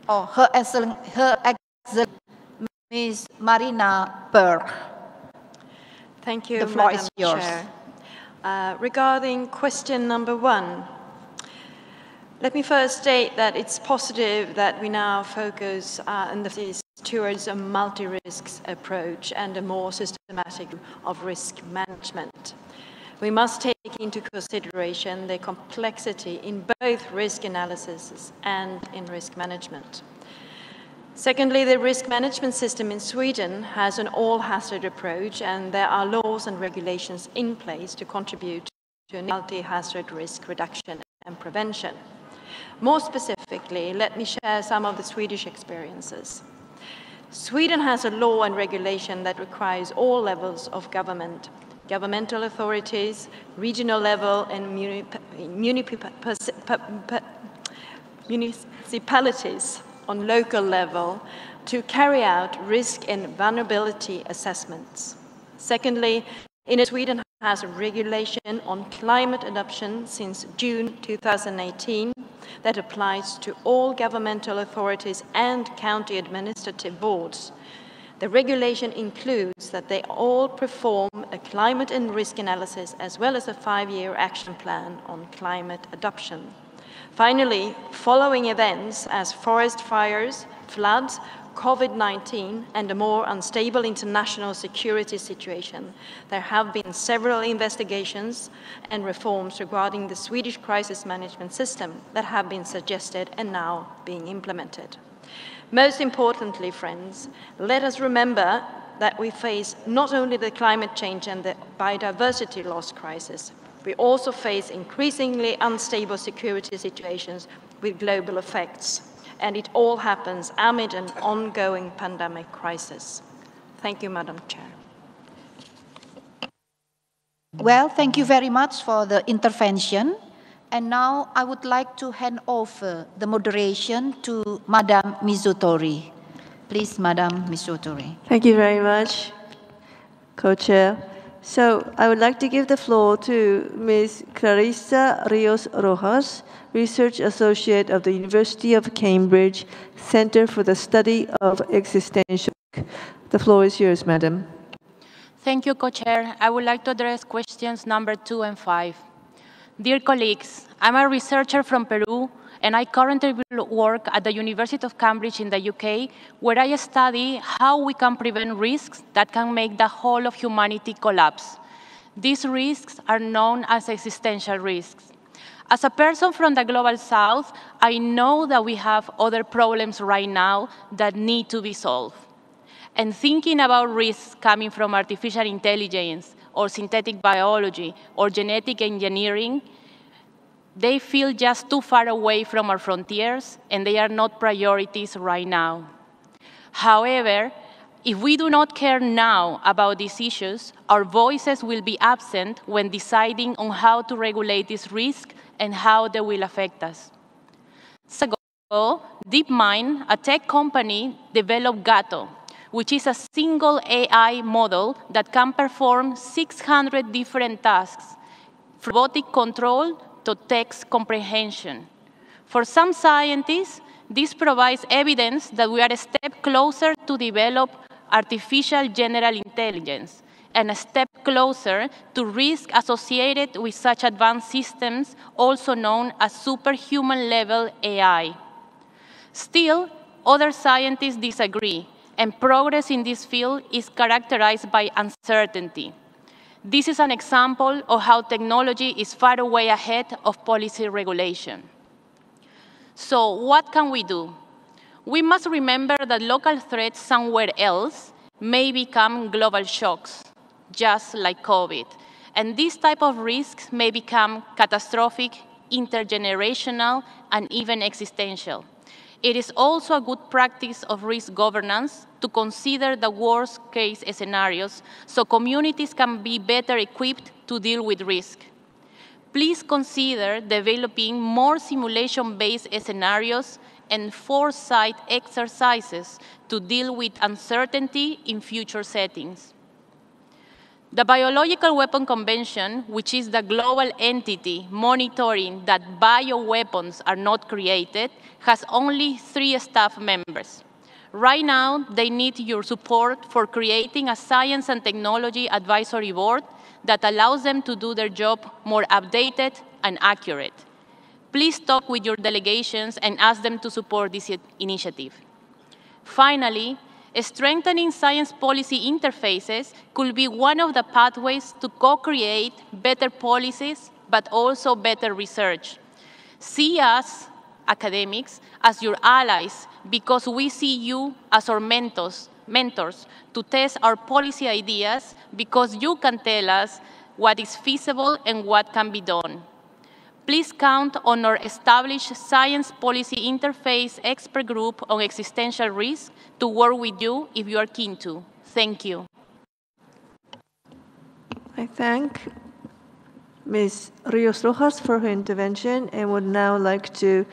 or Her Excellency, Ms. Marina Berg. Thank you, the floor Madam is yours. Chair. Regarding question number 1, let me first state that it's positive that we now focus towards a multi-risks approach and a more systematic of risk management. We must take into consideration the complexity in both risk analysis and in risk management. Secondly, the risk management system in Sweden has an all-hazard approach, and there are laws and regulations in place to contribute to a multi-hazard risk reduction and prevention. More specifically, let me share some of the Swedish experiences. Sweden has a law and regulation that requires all levels of government, governmental authorities, regional level, and municipalities on local level to carry out risk and vulnerability assessments. Secondly, Sweden has a regulation on climate adaptation since June 2018 that applies to all governmental authorities and county administrative boards. The regulation includes that they all perform a climate and risk analysis as well as a 5-year action plan on climate adaptation. Finally, following events as forest fires, floods, COVID-19, and a more unstable international security situation, there have been several investigations and reforms regarding the Swedish crisis management system that have been suggested and now being implemented. Most importantly, friends, let us remember that we face not only the climate change and the biodiversity loss crisis, we also face increasingly unstable security situations with global effects. And it all happens amid an ongoing pandemic crisis. Thank you, Madam Chair. Well, thank you very much for the intervention. And now I would like to hand over the moderation to Madam Mizutori. Please, Madam Mizutori. Thank you very much, Co-Chair. So I would like to give the floor to Ms. Clarissa Rios Rojas, Research Associate of the University of Cambridge, Center for the Study of Existential Risks. The floor is yours, Madam. Thank you, Co-Chair. I would like to address questions number 2 and 5. Dear colleagues, I'm a researcher from Peru, and I currently work at the University of Cambridge in the UK, where I study how we can prevent risks that can make the whole of humanity collapse. These risks are known as existential risks. As a person from the Global South, I know that we have other problems right now that need to be solved. And thinking about risks coming from artificial intelligence or synthetic biology or genetic engineering, they feel just too far away from our frontiers, and they are not priorities right now. However, If we do not care now about these issues, our voices will be absent when deciding on how to regulate this risk and how they will affect us. Years ago, DeepMind, a tech company, developed Gato, which is a single AI model that can perform 600 different tasks, from robotic control to text comprehension. For some scientists, this provides evidence that we are a step closer to develop artificial general intelligence, and a step closer to risk associated with such advanced systems, also known as superhuman-level AI. Still, other scientists disagree, and progress in this field is characterized by uncertainty. This is an example of how technology is far away ahead of policy regulation. So what can we do? We must remember that local threats somewhere else may become global shocks, just like COVID. And these type of risks may become catastrophic, intergenerational, and even existential. It is also a good practice of risk governance to consider the worst-case scenarios so communities can be better equipped to deal with risk. Please consider developing more simulation-based scenarios and foresight exercises to deal with uncertainty in future settings. The Biological Weapon Convention, which is the global entity monitoring that bioweapons are not created, has only 3 staff members. Right now, they need your support for creating a Science and Technology Advisory Board that allows them to do their job more updated and accurate. Please talk with your delegations and ask them to support this initiative. Finally, strengthening science policy interfaces could be one of the pathways to co-create better policies, but also better research. See us, academics, as your allies, because we see you as our mentors to test our policy ideas, because you can tell us what is feasible and what can be done. Please count on our established science policy interface expert group on existential risk to work with you if you are keen to. Thank you. I thank Ms. Rios Rojas for her intervention and would now like to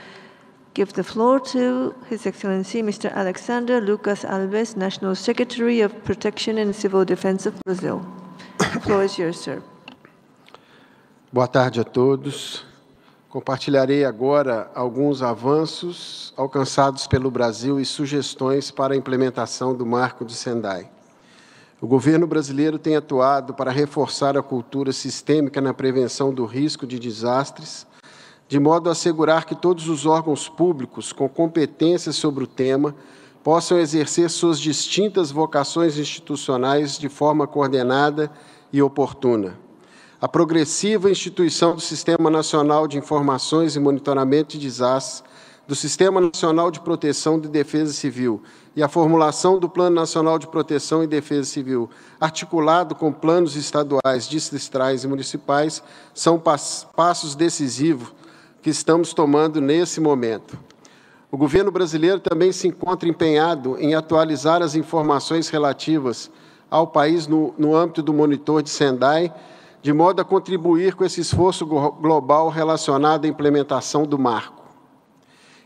give the floor to His Excellency Mr. Alexander Lucas Alves, National Secretary of Protection and Civil Defense of Brazil. The floor is yours, sir. Boa tarde a todos. Compartilharei agora alguns avanços alcançados pelo Brasil e sugestões para a implementação do Marco de Sendai. O governo brasileiro tem atuado para reforçar a cultura sistêmica na prevenção do risco de desastres, de modo a assegurar que todos os órgãos públicos com competências sobre o tema possam exercer suas distintas vocações institucionais de forma coordenada e oportuna. A progressiva instituição do Sistema Nacional de Informações e Monitoramento de Desastres, do Sistema Nacional de Proteção e Defesa Civil e a formulação do Plano Nacional de Proteção e Defesa Civil, articulado com planos estaduais, distritais e municipais, são passos decisivos que estamos tomando nesse momento. O governo brasileiro também se encontra empenhado em atualizar as informações relativas ao país no âmbito do monitor de Sendai, de modo a contribuir com esse esforço global relacionado à implementação do marco.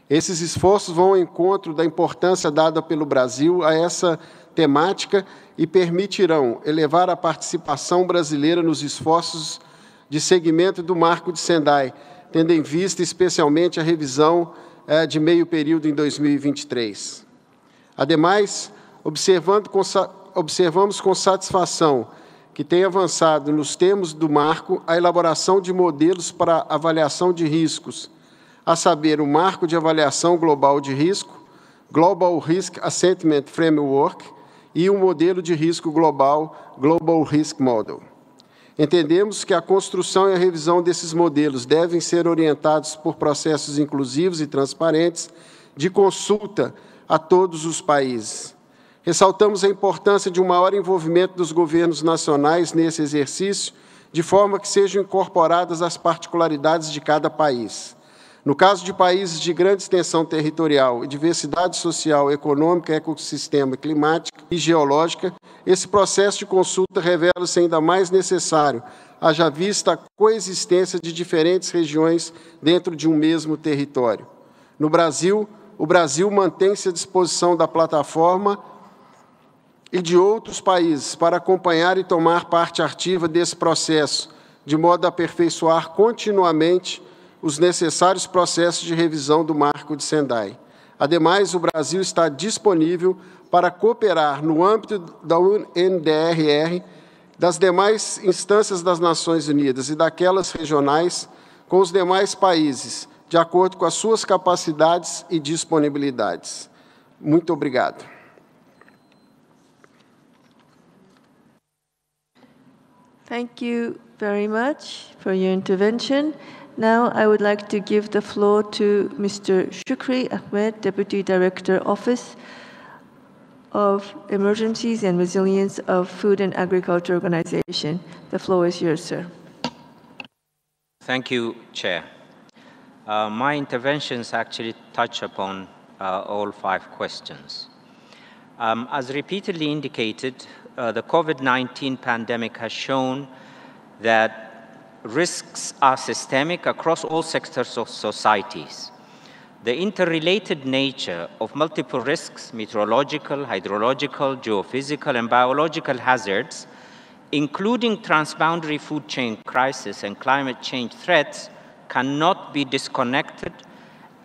Esses esforços vão ao encontro da importância dada pelo Brasil a essa temática e permitirão elevar a participação brasileira nos esforços de seguimento do marco de Sendai, tendo em vista especialmente a revisão de meio período em 2023. Ademais, observamos com satisfação que tem avançado nos termos do marco a elaboração de modelos para avaliação de riscos, a saber, o Marco de Avaliação Global de Risco, Global Risk Assessment Framework, e o Modelo de Risco Global, Global Risk Model. Entendemos que a construção e a revisão desses modelos devem ser orientados por processos inclusivos e transparentes de consulta a todos os países. Ressaltamos a importância de um maior envolvimento dos governos nacionais nesse exercício, de forma que sejam incorporadas as particularidades de cada país. No caso de países de grande extensão territorial e diversidade social, econômica, ecossistema, climática e geológica, esse processo de consulta revela-se ainda mais necessário, haja vista a coexistência de diferentes regiões dentro de um mesmo território. No Brasil, o Brasil mantém-se à disposição da plataforma e de outros países para acompanhar e tomar parte ativa desse processo, de modo a aperfeiçoar continuamente os necessários processos de revisão do Marco de Sendai. Ademais, o Brasil está disponível para cooperar no âmbito da NDRR, das demais instâncias das Nações Unidas e daquelas regionais com os demais países, de acordo com as suas capacidades e disponibilidades. Muito obrigado. Thank you very much for your intervention. Now I would like to give the floor to Mr. Shukri Ahmed, Deputy Director, Office of Emergencies and Resilience of Food and Agriculture Organization. The floor is yours, sir. Thank you, Chair. My interventions actually touch upon all 5 questions. As repeatedly indicated, the COVID-19 pandemic has shown that risks are systemic across all sectors of societies. The interrelated nature of multiple risks, meteorological, hydrological, geophysical, and biological hazards, including transboundary food chain crisis and climate change threats, cannot be disconnected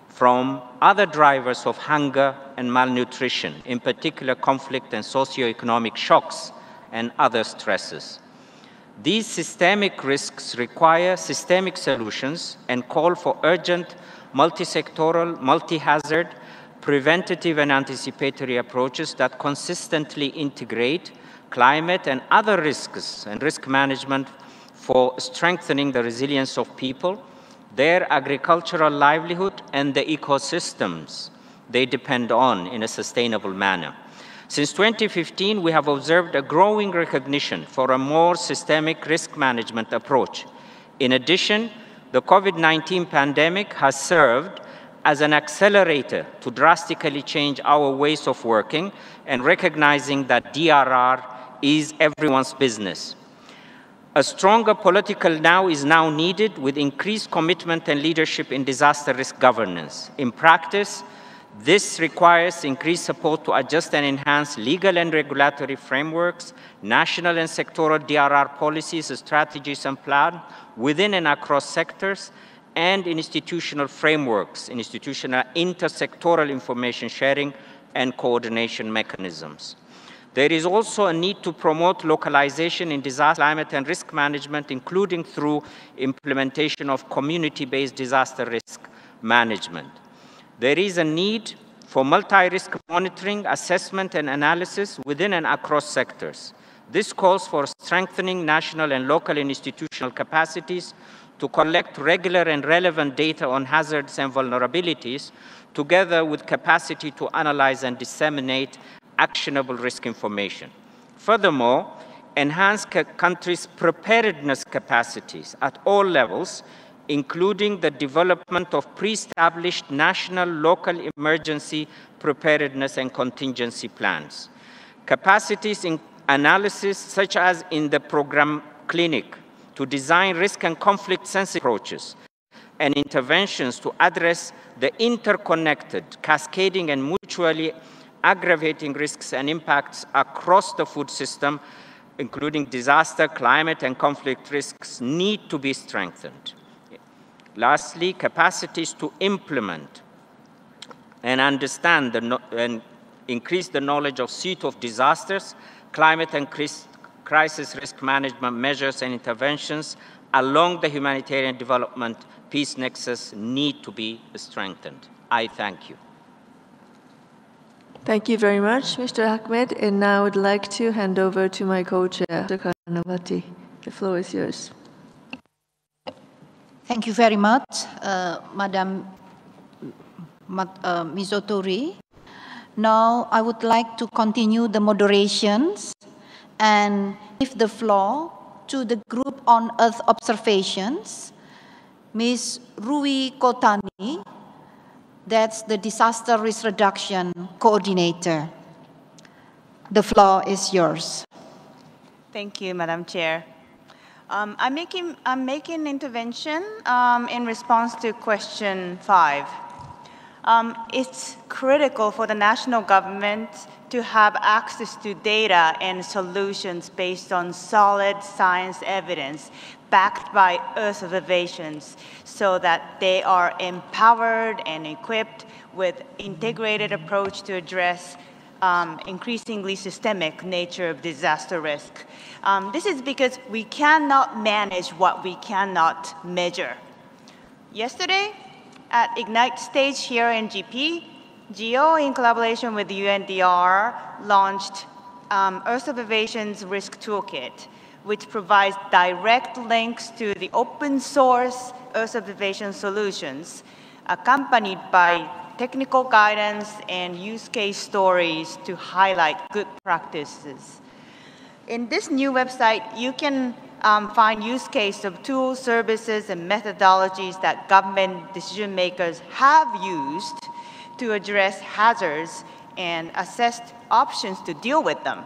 from other drivers of hunger and malnutrition, in particular conflict and socioeconomic shocks and other stresses. These systemic risks require systemic solutions and call for urgent, multi-sectoral, multi-hazard, preventative and anticipatory approaches that consistently integrate climate and other risks and risk management for strengthening the resilience of people, their agricultural livelihood, and the ecosystems they depend on in a sustainable manner. Since 2015, we have observed a growing recognition for a more systemic risk management approach. In addition, the COVID-19 pandemic has served as an accelerator to drastically change our ways of working and recognizing that DRR is everyone's business. A stronger political now is now needed with increased commitment and leadership in disaster risk governance. In practice, this requires increased support to adjust and enhance legal and regulatory frameworks, national and sectoral DRR policies, strategies, and plans within and across sectors, and institutional frameworks, institutional intersectoral information sharing and coordination mechanisms. There is also a need to promote localization in disaster, climate, and risk management, including through implementation of community-based disaster risk management. There is a need for multi-risk monitoring, assessment, and analysis within and across sectors. This calls for strengthening national and local institutional capacities to collect regular and relevant data on hazards and vulnerabilities, together with capacity to analyze and disseminate actionable risk information. Furthermore, enhance countries' preparedness capacities at all levels, including the development of pre-established national, local emergency preparedness and contingency plans. Capacities in analysis, such as in the program clinic, to design risk and conflict-sensitive approaches and interventions to address the interconnected, cascading, and mutually aggravating risks and impacts across the food system, including disaster, climate, and conflict risks, need to be strengthened. Lastly, capacities to implement and understand and increase the knowledge of suite of disasters, climate and crisis risk management measures and interventions along the humanitarian development peace nexus need to be strengthened. I thank you. Thank you very much, Mr. Ahmed. And now I would like to hand over to my co-chair, Dr. Karnavati. The floor is yours. Thank you very much, Madam Mizutori. Now, I would like to continue the moderations and give the floor to the group on Earth observations. Ms. Rui Kotani, that's the Disaster Risk Reduction Coordinator. The floor is yours. Thank you, Madam Chair. I'm making an intervention in response to question 5. It's critical for the national government to have access to data and solutions based on solid science evidence backed by Earth observations so that they are empowered and equipped with integrated approach to address increasingly systemic nature of disaster risk. This is because we cannot manage what we cannot measure. Yesterday, at Ignite stage here in GP, GEO, in collaboration with UNDR, launched Earth Observations Risk Toolkit, which provides direct links to the open source Earth observation solutions, accompanied by technical guidance and use case stories to highlight good practices. In this new website, you can find use case of tools, services, and methodologies that government decision makers have used to address hazards and assess options to deal with them.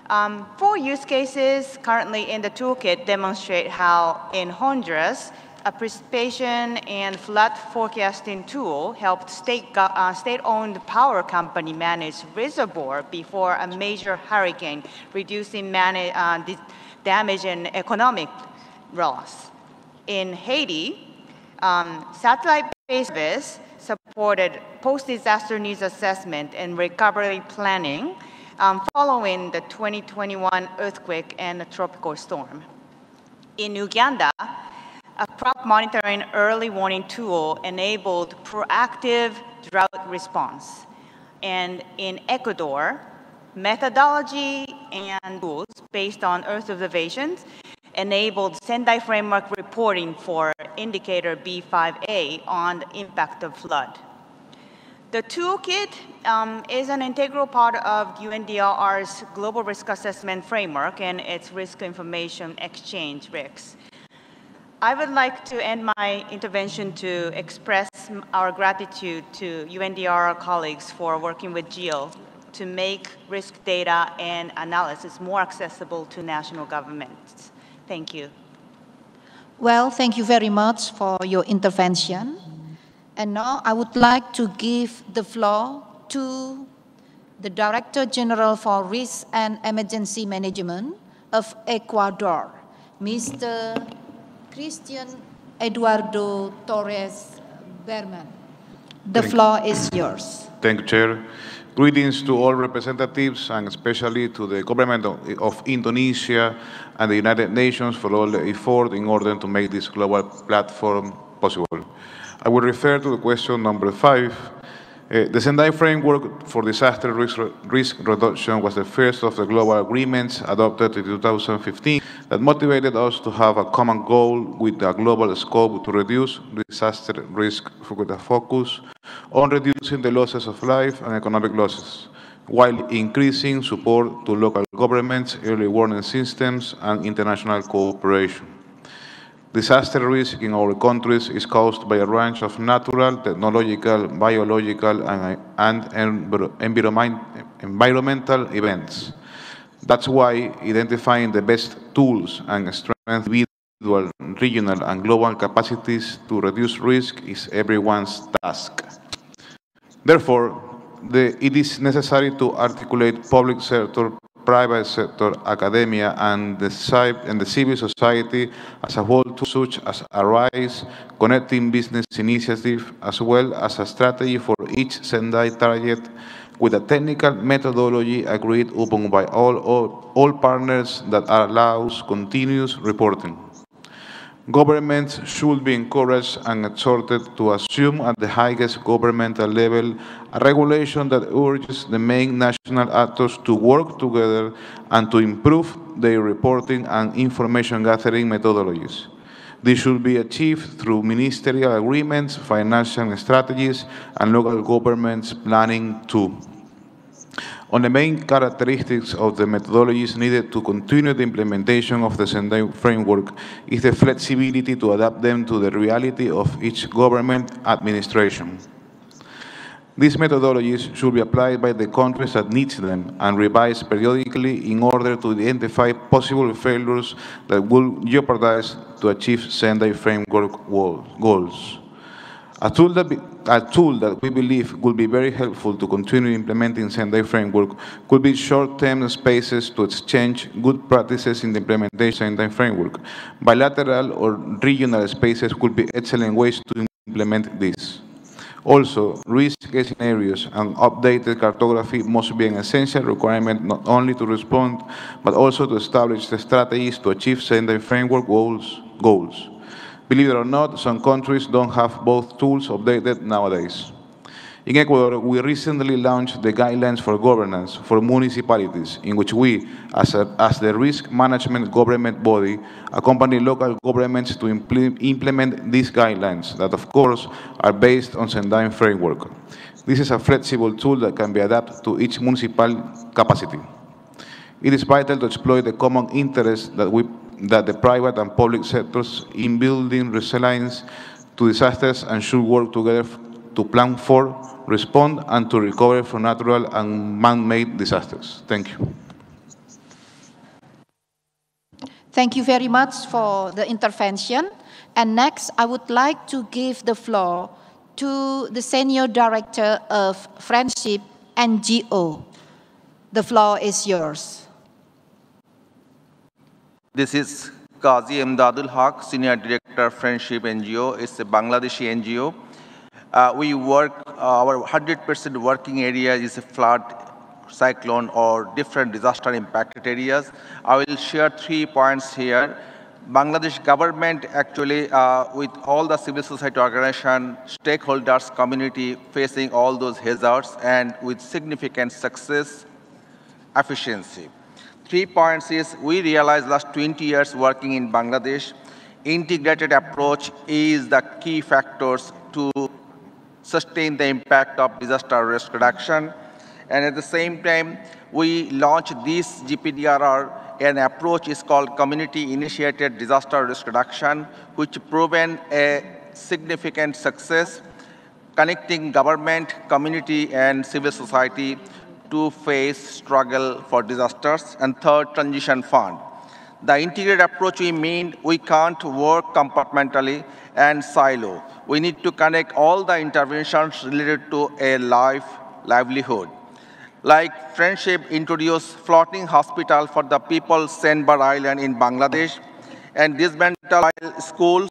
4 use cases currently in the toolkit demonstrate how in Honduras, a precipitation and flood forecasting tool helped state-owned power company manage reservoir before a major hurricane, reducing damage and economic loss. In Haiti, satellite-based service supported post-disaster needs assessment and recovery planning following the 2021 earthquake and a tropical storm. In Uganda, a crop monitoring early warning tool enabled proactive drought response. And in Ecuador, methodology and tools based on Earth observations enabled Sendai Framework reporting for indicator B5A on the impact of flood. The toolkit is an integral part of UNDR's Global Risk Assessment Framework and its risk information exchange risks. I would like to end my intervention to express our gratitude to UNDR colleagues for working with GEO to make risk data and analysis more accessible to national governments. Thank you. Well, thank you very much for your intervention. And now I would like to give the floor to the Director General for Risk and Emergency Management of Ecuador, Mr. Christian Eduardo Torres Berman. The floor is yours. Thank you, Chair. Greetings to all representatives and especially to the government of Indonesia and the United Nations for all the effort in order to make this global platform possible. I will refer to the question number 5. The Sendai Framework for Disaster Risk Reduction was the first of the global agreements adopted in 2015 that motivated us to have a common goal with a global scope to reduce disaster risk with a focus on reducing the losses of life and economic losses, while increasing support to local governments, early warning systems, and international cooperation. Disaster risk in our countries is caused by a range of natural, technological, biological, and environmental events. That's why identifying the best tools and strength individual, regional, and global capacities to reduce risk is everyone's task. Therefore, it is necessary to articulate public sector, private sector, academia, and the civil society as a whole, such as ARISE, Connecting Business Initiative, as well as a strategy for each Sendai target with a technical methodology agreed upon by all partners that allows continuous reporting. Governments should be encouraged and exhorted to assume at the highest governmental level a regulation that urges the main national actors to work together and to improve their reporting and information gathering methodologies. This should be achieved through ministerial agreements, financial strategies, and local governments planning too. On the main characteristics of the methodologies needed to continue the implementation of the Sendai Framework is the flexibility to adapt them to the reality of each government administration. These methodologies should be applied by the countries that need them and revised periodically in order to identify possible failures that will jeopardize to achieve Sendai Framework goals. A tool that we believe would be very helpful to continue implementing Sendai Framework could be short-term spaces to exchange good practices in the implementation of Sendai Framework. Bilateral or regional spaces could be excellent ways to implement this. Also, risk scenarios and updated cartography must be an essential requirement not only to respond, but also to establish the strategies to achieve Sendai Framework goals. Believe it or not, some countries don't have both tools updated nowadays. In Ecuador, we recently launched the guidelines for governance for municipalities, in which we, as the risk management government body, accompany local governments to implement these guidelines that, of course, are based on Sendai Framework. This is a flexible tool that can be adapted to each municipal capacity. It is vital to exploit the common interest that the private and public sectors in building resilience to disasters and should work together to plan for, respond, and to recover from natural and man-made disasters. Thank you. Thank you very much for the intervention. And next, I would like to give the floor to the Senior Director of Friendship NGO. The floor is yours. This is Qazi Imdadul Haq, Senior Director, Friendship NGO. It's a Bangladeshi NGO. We work, our 100% working area is a flood, cyclone, or different disaster impacted areas. I will share 3 points here. Bangladesh government actually, with all the civil society organization, stakeholders, community facing all those hazards and with significant success, efficiency. 3 points is we realized last 20 years working in Bangladesh, integrated approach is the key factors to sustain the impact of disaster risk reduction. And at the same time, we launched this GPDRR, an approach is called Community Initiated Disaster Risk Reduction, which proven a significant success, connecting government, community, and civil society to face struggle for disasters. And third, transition fund. The integrated approach we mean we can't work compartmentally and silo. We need to connect all the interventions related to a livelihood. Like Friendship introduced floating hospital for the people Sandbar Island in Bangladesh and dismantle schools.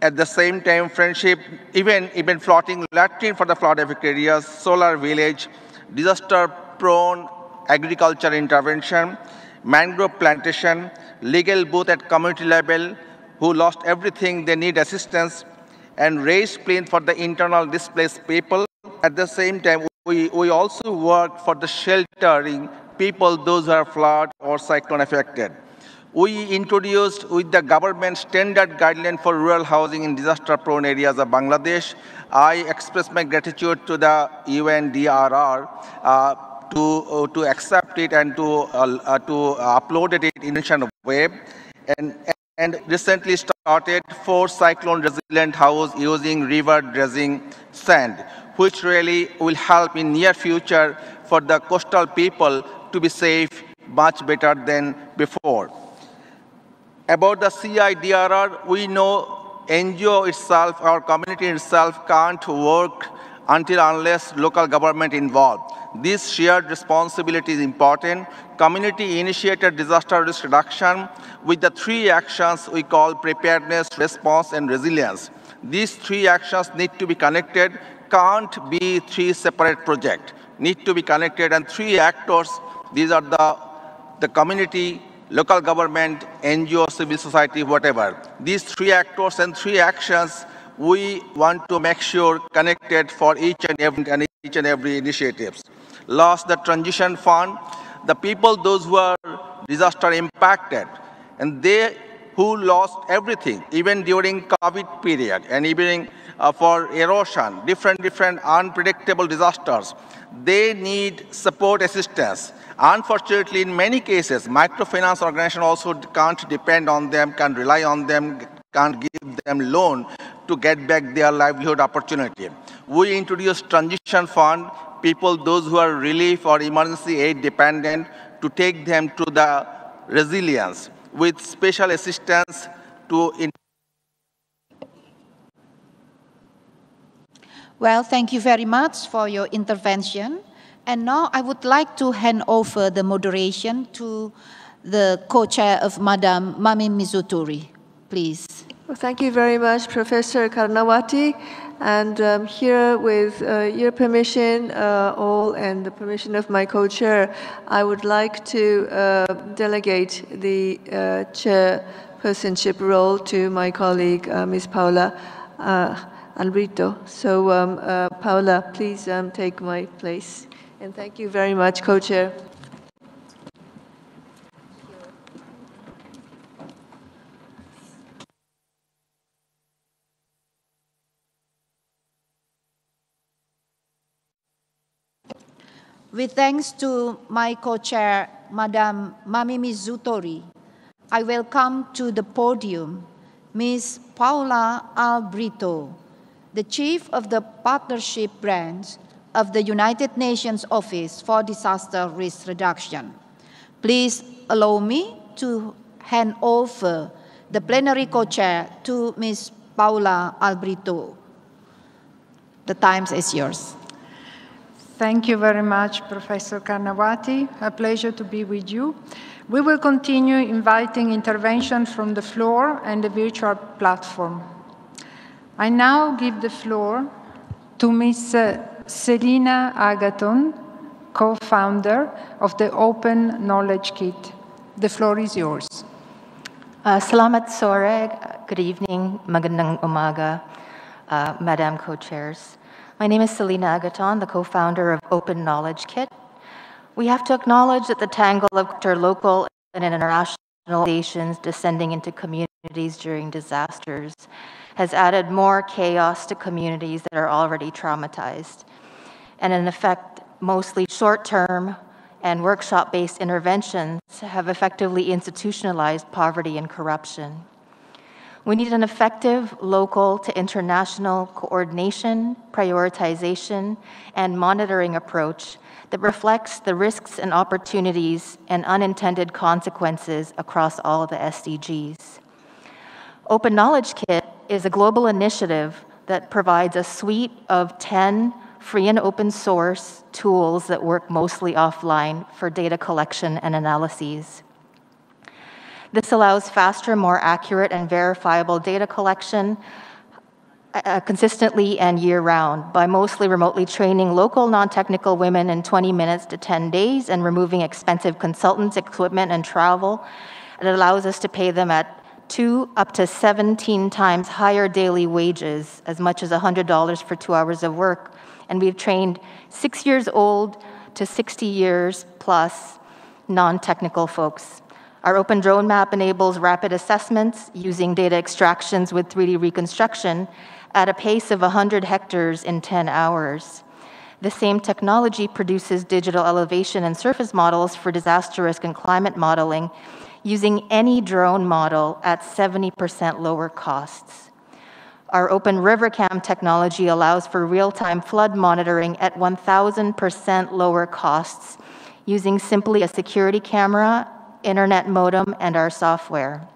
At the same time, Friendship even floating latrine for the flood affected areas, solar village, disaster-prone agriculture intervention, mangrove plantation, legal booth at community level, who lost everything, they need assistance, and raised plane for the internal displaced people. At the same time, we also work for the sheltering people, those who are flood or cyclone affected. We introduced with the government standard guideline for rural housing in disaster-prone areas of Bangladesh. I express my gratitude to the UNDRR to accept it and to upload it in Indonesian web. And recently started 4 cyclone resilient house using river dredging sand, which really will help in near future for the coastal people to be safe much better than before. About the CIDRR, we know NGO itself, our community itself can't work until unless local government involved. This shared responsibility is important. Community-initiated disaster risk reduction with the 3 actions we call preparedness, response, and resilience. These 3 actions need to be connected, can't be 3 separate projects. Need to be connected, and 3 actors, these are the community, local government, NGO, civil society, whatever. These 3 actors and 3 actions we want to make sure connected for each and every initiatives. Last, the transition fund, the people, those who are disaster impacted, and they who lost everything, even during COVID period, and even for erosion, different unpredictable disasters. They need support assistance. Unfortunately, in many cases, microfinance organizations also can't depend on them, can't rely on them, can't give them loan to get back their livelihood opportunity. We introduced transition fund, those who are relief or emergency aid dependent, to take them to the resilience with special assistance to. Well, thank you very much for your intervention. And now I would like to hand over the moderation to the co-chair of Madam Mami Mizutori, please. Well, thank you very much, Professor Karnawati. And here, with your permission, all, and the permission of my co-chair, I would like to delegate the chairpersonship role to my colleague, Ms. Paula Albrito. So, Paula, please take my place. And thank you very much, co-chair. With thanks to my co-chair, Madam Mami Mizutori, I welcome to the podium Ms. Paula Albrito, the Chief of the Partnership Branch of the United Nations Office for Disaster Risk Reduction. Please allow me to hand over the plenary co-chair to Ms. Paula Albrito. The time is yours. Thank you very much, Professor Karnawati. A pleasure to be with you. We will continue inviting intervention from the floor and the virtual platform. I now give the floor to Ms. Selina Agaton, co-founder of the Open Knowledge Kit. The floor is yours. Salamat sore, good evening, magandang umaga, Madam Co-Chairs. My name is Selina Agaton, the co-founder of Open Knowledge Kit. We have to acknowledge that the tangle of local and international organizations descending into communities during disasters has added more chaos to communities that are already traumatized. And in effect, mostly short-term and workshop-based interventions have effectively institutionalized poverty and corruption. We need an effective local to international coordination, prioritization, and monitoring approach that reflects the risks and opportunities and unintended consequences across all the SDGs. Open Knowledge Kit is a global initiative that provides a suite of 10 free and open source tools that work mostly offline for data collection and analyses. This allows faster, more accurate, and verifiable data collection consistently and year-round by mostly remotely training local non-technical women in 20 minutes to 10 days and removing expensive consultants, equipment, and travel. It allows us to pay them at 2 up to 17 times higher daily wages, as much as $100 for 2 hours of work. And we've trained 6 years old to 60 years plus non-technical folks. Our open drone map enables rapid assessments using data extractions with 3D reconstruction at a pace of 100 hectares in 10 hours. The same technology produces digital elevation and surface models for disaster risk and climate modeling using any drone model at 70% lower costs. Our open RiverCam technology allows for real-time flood monitoring at 1,000% lower costs using simply a security camera, internet modem, and our software.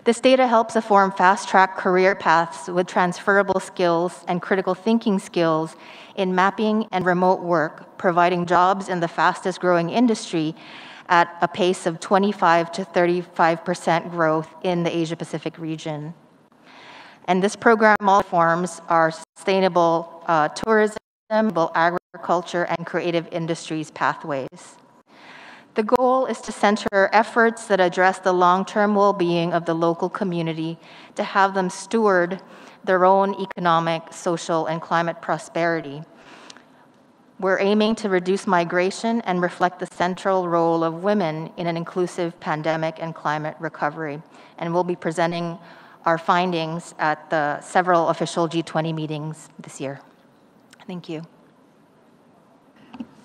This data helps form fast-track career paths with transferable skills and critical thinking skills in mapping and remote work, providing jobs in the fastest-growing industry at a pace of 25 to 35% growth in the Asia-Pacific region. And this program all forms our sustainable tourism, agriculture, and creative industries pathways. The goal is to center efforts that address the long-term well-being of the local community to have them steward their own economic, social, and climate prosperity. We're aiming to reduce migration and reflect the central role of women in an inclusive pandemic and climate recovery. And we'll be presenting our findings at the several official G20 meetings this year. Thank you.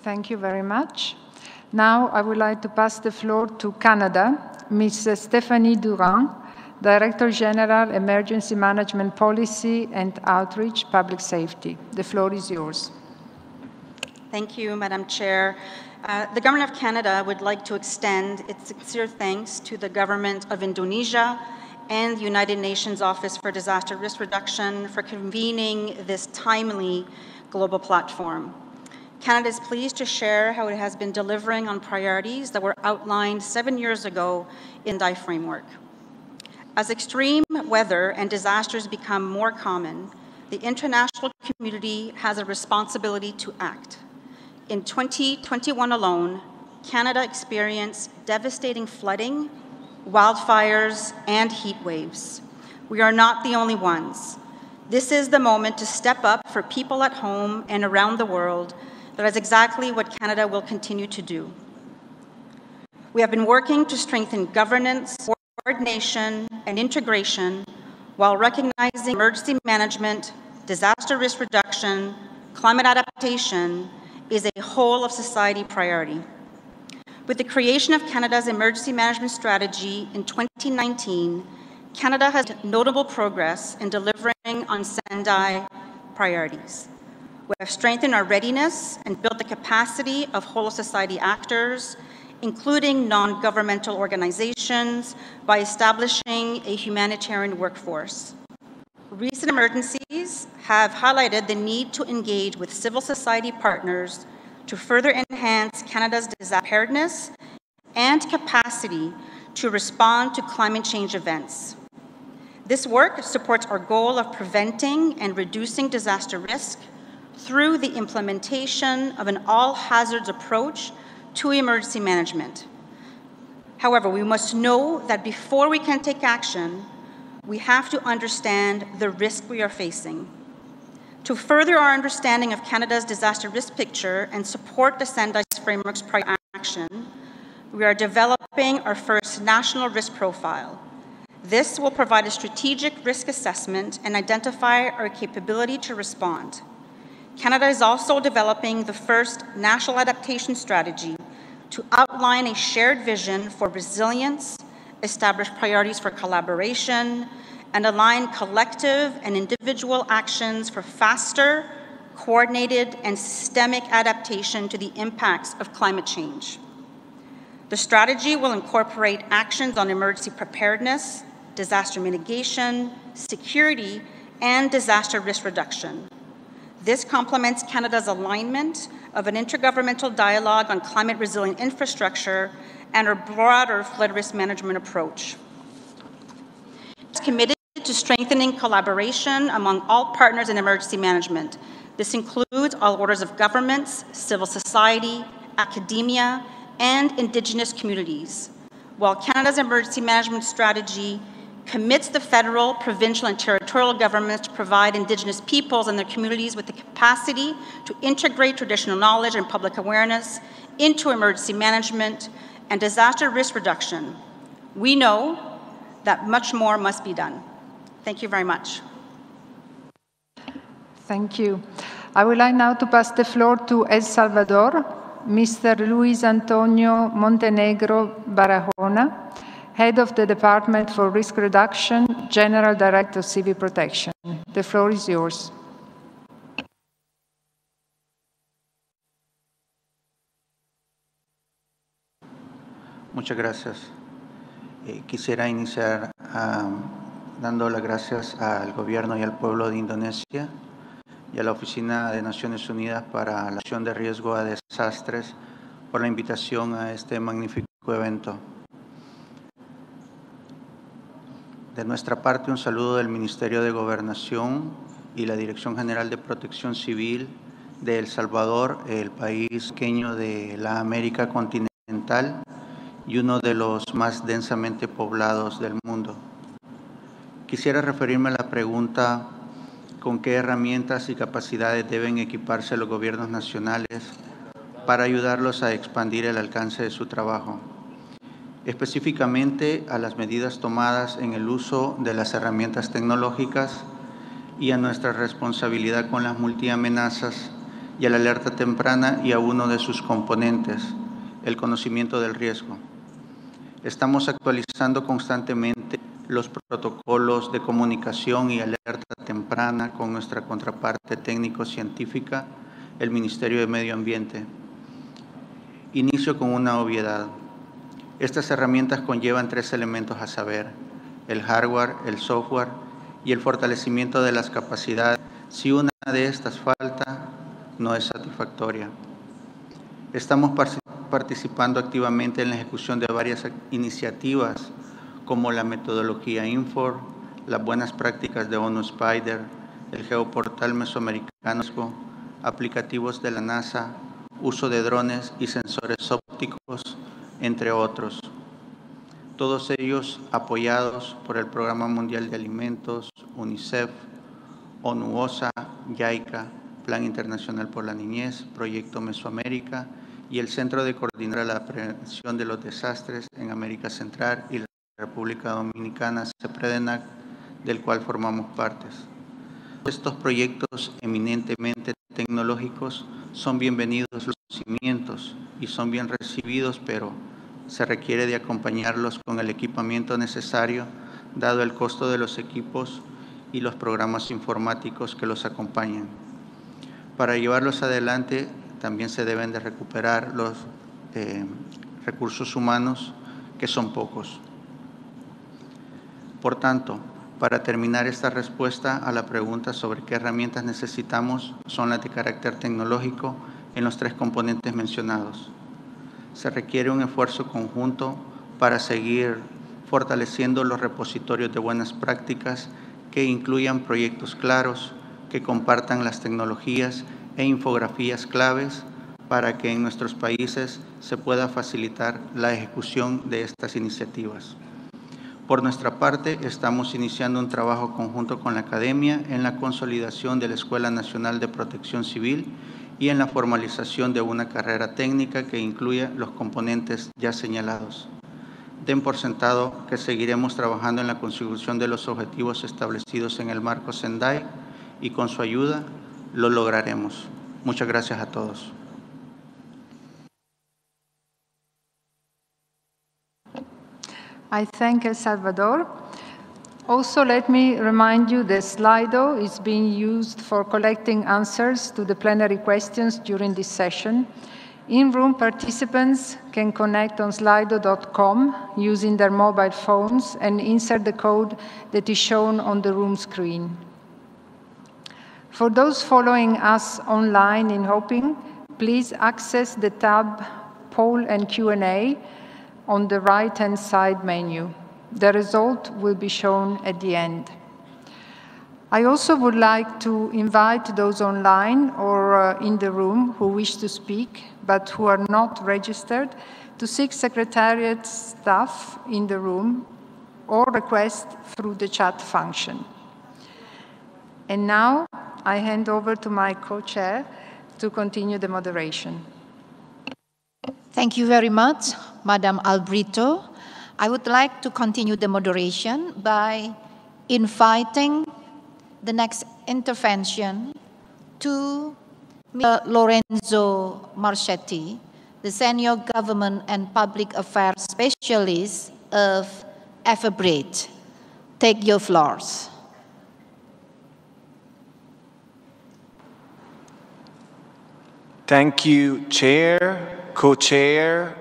Thank you very much. Now I would like to pass the floor to Canada, Ms. Stéphanie Durand, Director General, Emergency Management Policy and Outreach, Public Safety. The floor is yours. Thank you, Madam Chair. The Government of Canada would like to extend its sincere thanks to the Government of Indonesia and the United Nations Office for Disaster Risk Reduction for convening this timely global platform. Canada is pleased to share how it has been delivering on priorities that were outlined 7 years ago in the Sendai Framework. As extreme weather and disasters become more common, the international community has a responsibility to act. In 2021 alone, Canada experienced devastating flooding, wildfires, and heat waves. We are not the only ones. This is the moment to step up for people at home and around the world. That is exactly what Canada will continue to do. We have been working to strengthen governance, coordination, and integration while recognizing emergency management, disaster risk reduction, climate adaptation is a whole of society priority. With the creation of Canada's emergency management strategy in 2019, Canada has made notable progress in delivering on Sendai priorities. We have strengthened our readiness and built the capacity of whole of society actors, including non-governmental organizations, by establishing a humanitarian workforce. Recent emergencies have highlighted the need to engage with civil society partners to further enhance Canada's disaster preparedness and capacity to respond to climate change events. This work supports our goal of preventing and reducing disaster risk through the implementation of an all-hazards approach to emergency management. However, we must know that before we can take action, we have to understand the risk we are facing. To further our understanding of Canada's disaster risk picture and support the Sendai Framework's prior action, we are developing our first national risk profile. This will provide a strategic risk assessment and identify our capability to respond. Canada is also developing the first national adaptation strategy to outline a shared vision for resilience, establish priorities for collaboration, and align collective and individual actions for faster, coordinated, and systemic adaptation to the impacts of climate change. The strategy will incorporate actions on emergency preparedness, disaster mitigation, security, and disaster risk reduction. This complements Canada's alignment of an intergovernmental dialogue on climate-resilient infrastructure and our broader flood risk management approach. It's committed to strengthening collaboration among all partners in emergency management. This includes all orders of governments, civil society, academia, and Indigenous communities. While Canada's emergency management strategy commits the federal, provincial, and territorial governments to provide Indigenous peoples and their communities with the capacity to integrate traditional knowledge and public awareness into emergency management and disaster risk reduction, we know that much more must be done. Thank you very much. Thank you. I would like now to pass the floor to El Salvador, Mr. Luis Antonio Montenegro Barahona, Head of the Department for Risk Reduction, General Director of Civil Protection. The floor is yours. Muchas gracias. Quisiera iniciar dando las gracias al gobierno y al pueblo de Indonesia y a la Oficina de Naciones Unidas para la Acción de Riesgo a Desastres por la invitación a este magnífico evento. De nuestra parte, un saludo del Ministerio de Gobernación y la Dirección General de Protección Civil de El Salvador, el país pequeño de la América continental y uno de los más densamente poblados del mundo. Quisiera referirme a la pregunta con qué herramientas y capacidades deben equiparse los gobiernos nacionales para ayudarlos a expandir el alcance de su trabajo. específicamente a las medidas tomadas en el uso de las herramientas tecnológicas y a nuestra responsabilidad con las multiamenazas y a la alerta temprana y a uno de sus componentes, el conocimiento del riesgo. Estamos actualizando constantemente los protocolos de comunicación y alerta temprana con nuestra contraparte técnico-científica, el Ministerio de Medio Ambiente. Inicio con una obviedad. Estas herramientas conllevan 3 elementos a saber: el hardware, el software y el fortalecimiento de las capacidades. Si una de estas falta, no es satisfactoria. Estamos participando activamente en la ejecución de varias iniciativas como la metodología Infor, las buenas prácticas de ONU Spider, el geoportal mesoamericano, aplicativos de la NASA, uso de drones y sensores ópticos, entre otros. Todos ellos apoyados por el Programa Mundial de Alimentos, UNICEF, ONU-OSA, JICA, Plan Internacional por la Niñez, Proyecto Mesoamérica y el Centro de Coordinación a la Prevención de los Desastres en América Central y la República Dominicana, CEPREDENAC, del cual formamos partes. Estos proyectos eminentemente tecnológicos son bienvenidos los conocimientos y son bien recibidos, pero se requiere de acompañarlos con el equipamiento necesario, dado el costo de los equipos y los programas informáticos que los acompañan. Para llevarlos adelante también se deben de recuperar los recursos humanos, que son pocos. Por tanto, para terminar esta respuesta a la pregunta sobre qué herramientas necesitamos, son las de carácter tecnológico en los 3 componentes mencionados. Se requiere un esfuerzo conjunto para seguir fortaleciendo los repositorios de buenas prácticas que incluyan proyectos claros, que compartan las tecnologías e infografías claves para que en nuestros países se pueda facilitar la ejecución de estas iniciativas. Por nuestra parte, estamos iniciando un trabajo conjunto con la academia en la consolidación de la Escuela Nacional de Protección Civil y en la formalización de una carrera técnica que incluya los componentes ya señalados. Den por sentado que seguiremos trabajando en la consecución de los objetivos establecidos en el marco Sendai y con su ayuda lo lograremos. Muchas gracias a todos. I thank El Salvador. Also, let me remind you that Slido is being used for collecting answers to the plenary questions during this session. In-room participants can connect on slido.com using their mobile phones and insert the code that is shown on the room screen. For those following us online in Hoping, please access the tab Poll and Q&A on the right-hand side menu. The result will be shown at the end. I also would like to invite those online or in the room who wish to speak but who are not registered to seek Secretariat staff in the room or request through the chat function. And now I hand over to my co-chair to continue the moderation. Thank you very much, Madam Albrito. I would like to continue the moderation by inviting the next intervention to Mr. Lorenzo Marchetti, the Senior Government and Public Affairs Specialist of Everbridge. Take your floors. Thank you, Chair, Co-Chair,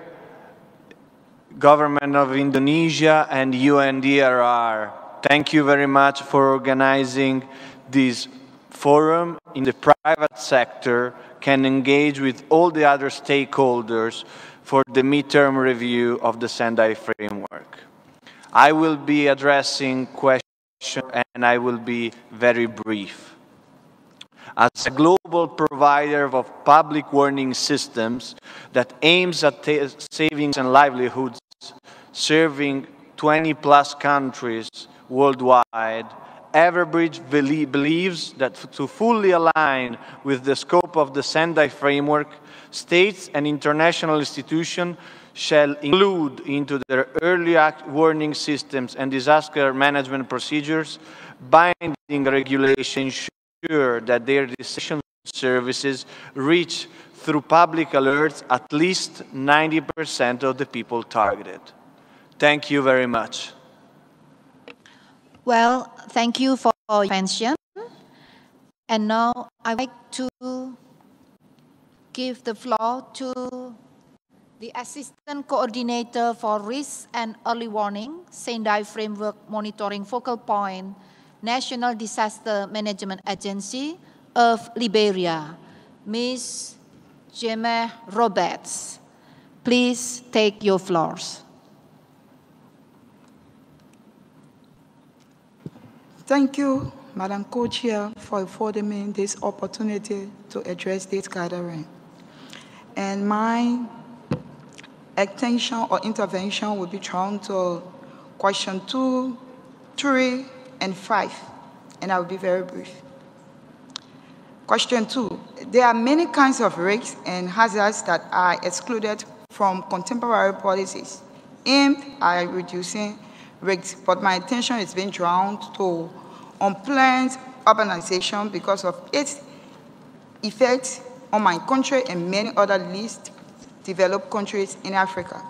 Government of Indonesia and UNDRR. Thank you very much for organizing this forum in the private sector can engage with all the other stakeholders for the midterm review of the Sendai Framework. I will be addressing questions and I will be very brief. As a global provider of public warning systems that aims at savings and livelihoods, serving 20+ countries worldwide, Everbridge believes that to fully align with the scope of the Sendai Framework, states and international institutions shall include into their early warning systems and disaster management procedures binding regulations ensure that their decision services reach through public alerts at least 90% of the people targeted. Thank you very much. Well, thank you for your attention. And now I'd like to give the floor to the Assistant Coordinator for Risk and Early Warning, Sendai Framework Monitoring Focal Point, National Disaster Management Agency of Liberia, Ms. Jemma Roberts. Please take your floors. Thank you, Madam Co-Chair, for affording me this opportunity to address this gathering. And my attention or intervention will be drawn to question 2, 3, and 5, and I will be very brief. Question 2, there are many kinds of risks and hazards that are excluded from contemporary policies aimed at reducing risks, but my attention is being drawn to unplanned urbanization because of its effects on my country and many other least developed countries in Africa.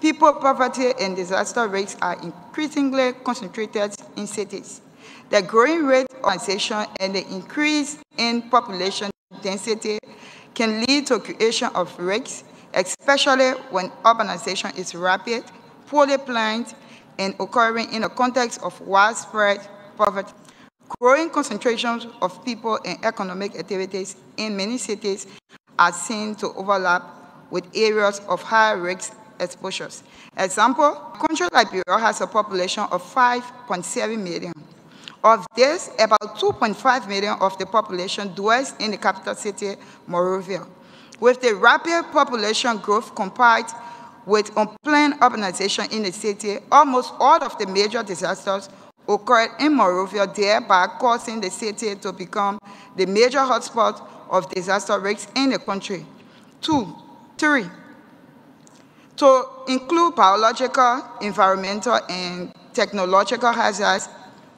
People poverty and disaster risks are increasingly concentrated in cities. The growing rate of urbanization and the increase in population density can lead to creation of risks, especially when urbanization is rapid, poorly planned, and occurring in a context of widespread poverty. Growing concentrations of people and economic activities in many cities are seen to overlap with areas of high risk exposures. Example, country Liberia has a population of 5.7 million. Of this, about 2.5 million of the population dwells in the capital city, Monrovia. With the rapid population growth combined with unplanned urbanization in the city, almost all of the major disasters occurred in Monrovia, thereby causing the city to become the major hotspot of disaster risks in the country. 2, 3, to include biological, environmental, and technological hazards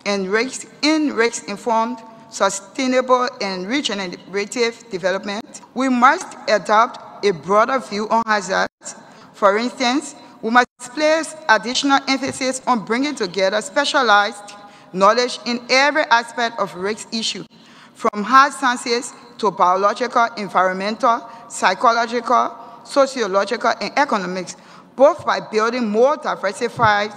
and risks in risk-informed, sustainable, and regenerative development, we must adopt a broader view on hazards. For instance, we must place additional emphasis on bringing together specialized knowledge in every aspect of risk issue, from hard sciences to biological, environmental, psychological, sociological, and economics, both by building more diversified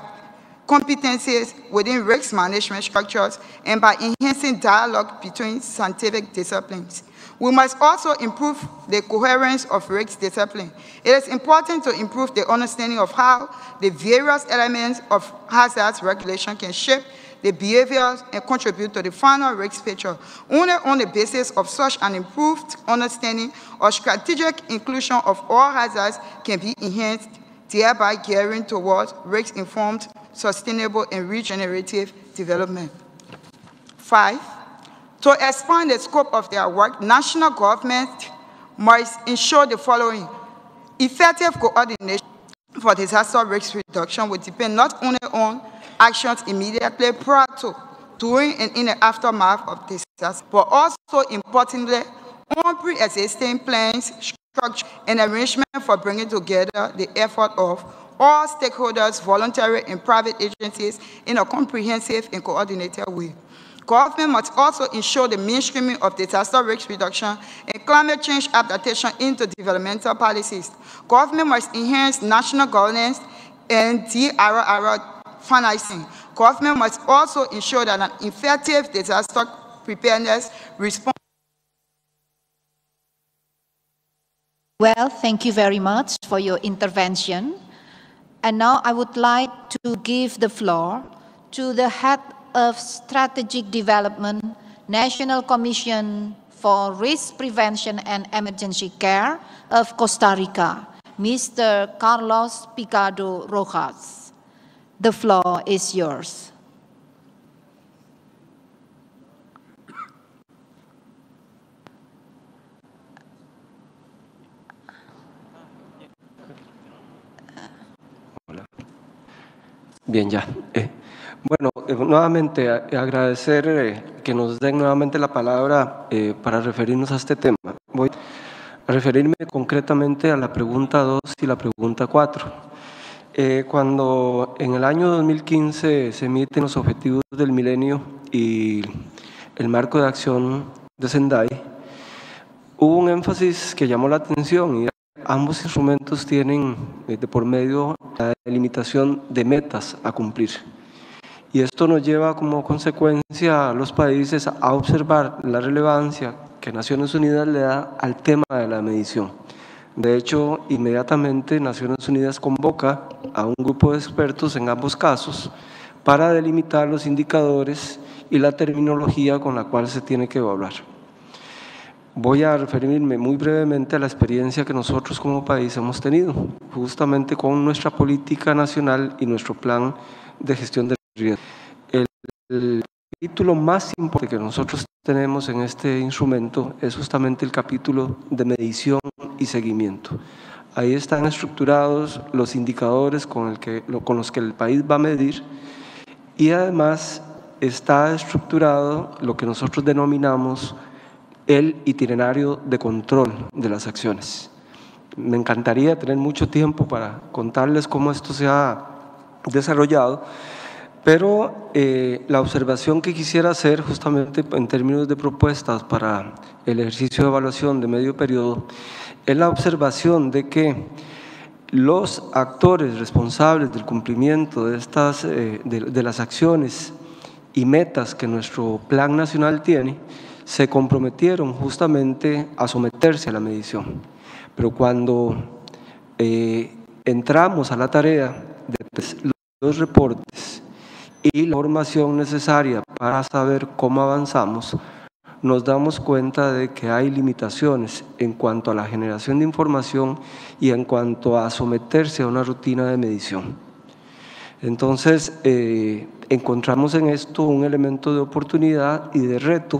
competencies within risk management structures and by enhancing dialogue between scientific disciplines. We must also improve the coherence of risk discipline. It is important to improve the understanding of how the various elements of hazards regulation can shape the behaviors and contribute to the final risk picture. Only on the basis of such an improved understanding or strategic inclusion of all hazards can be enhanced, thereby gearing towards risk-informed, sustainable, and regenerative development. 5, to expand the scope of their work, national governments must ensure the following. Effective coordination for disaster risk reduction will depend not only on actions immediately prior to, during, and in the aftermath of disaster, but also, importantly, on pre-existing plans, structure, and arrangement for bringing together the effort of all stakeholders, voluntary and private agencies, in a comprehensive and coordinated way. Government must also ensure the mainstreaming of disaster risk reduction and climate change adaptation into developmental policies. Government must enhance national governance and DRR financing. Government must also ensure that an effective disaster preparedness response. Well, thank you very much for your intervention. And now I would like to give the floor to the Head of Strategic Development, National Commission for Risk Prevention and Emergency Care of Costa Rica, Mr. Carlos Picado Rojas. The floor is yours. Bien, ya. Bueno, nuevamente agradecer que nos den nuevamente la palabra para referirnos a este tema. Voy a referirme concretamente a la pregunta 2 y la pregunta 4. Cuando en el año 2015 se emiten los objetivos del milenio y el marco de acción de Sendai, hubo un énfasis que llamó la atención y ambos instrumentos tienen de por medio la delimitación de metas a cumplir. Y esto nos lleva como consecuencia a los países a observar la relevancia que Naciones Unidas le da al tema de la medición. De hecho, inmediatamente Naciones Unidas convoca a un grupo de expertos en ambos casos para delimitar los indicadores y la terminología con la cual se tiene que evaluar. Voy a referirme muy brevemente a la experiencia que nosotros como país hemos tenido, justamente con nuestra política nacional y nuestro plan de gestión de riesgo. El capítulo más importante que nosotros tenemos en este instrumento es justamente el capítulo de medición y seguimiento. Ahí están estructurados los indicadores con los que el país va a medir y además está estructurado lo que nosotros denominamos el itinerario de control de las acciones. Me encantaría tener mucho tiempo para contarles cómo esto se ha desarrollado, pero la observación que quisiera hacer justamente en términos de propuestas para el ejercicio de evaluación de medio periodo es la observación de que los actores responsables del cumplimiento de las acciones y metas que nuestro plan nacional tiene se comprometieron justamente a someterse a la medición. Pero cuando entramos a la tarea de los reportes y la información necesaria para saber cómo avanzamos, nos damos cuenta de que hay limitaciones en cuanto a la generación de información y en cuanto a someterse a una rutina de medición. Entonces, encontramos en esto un elemento de oportunidad y de reto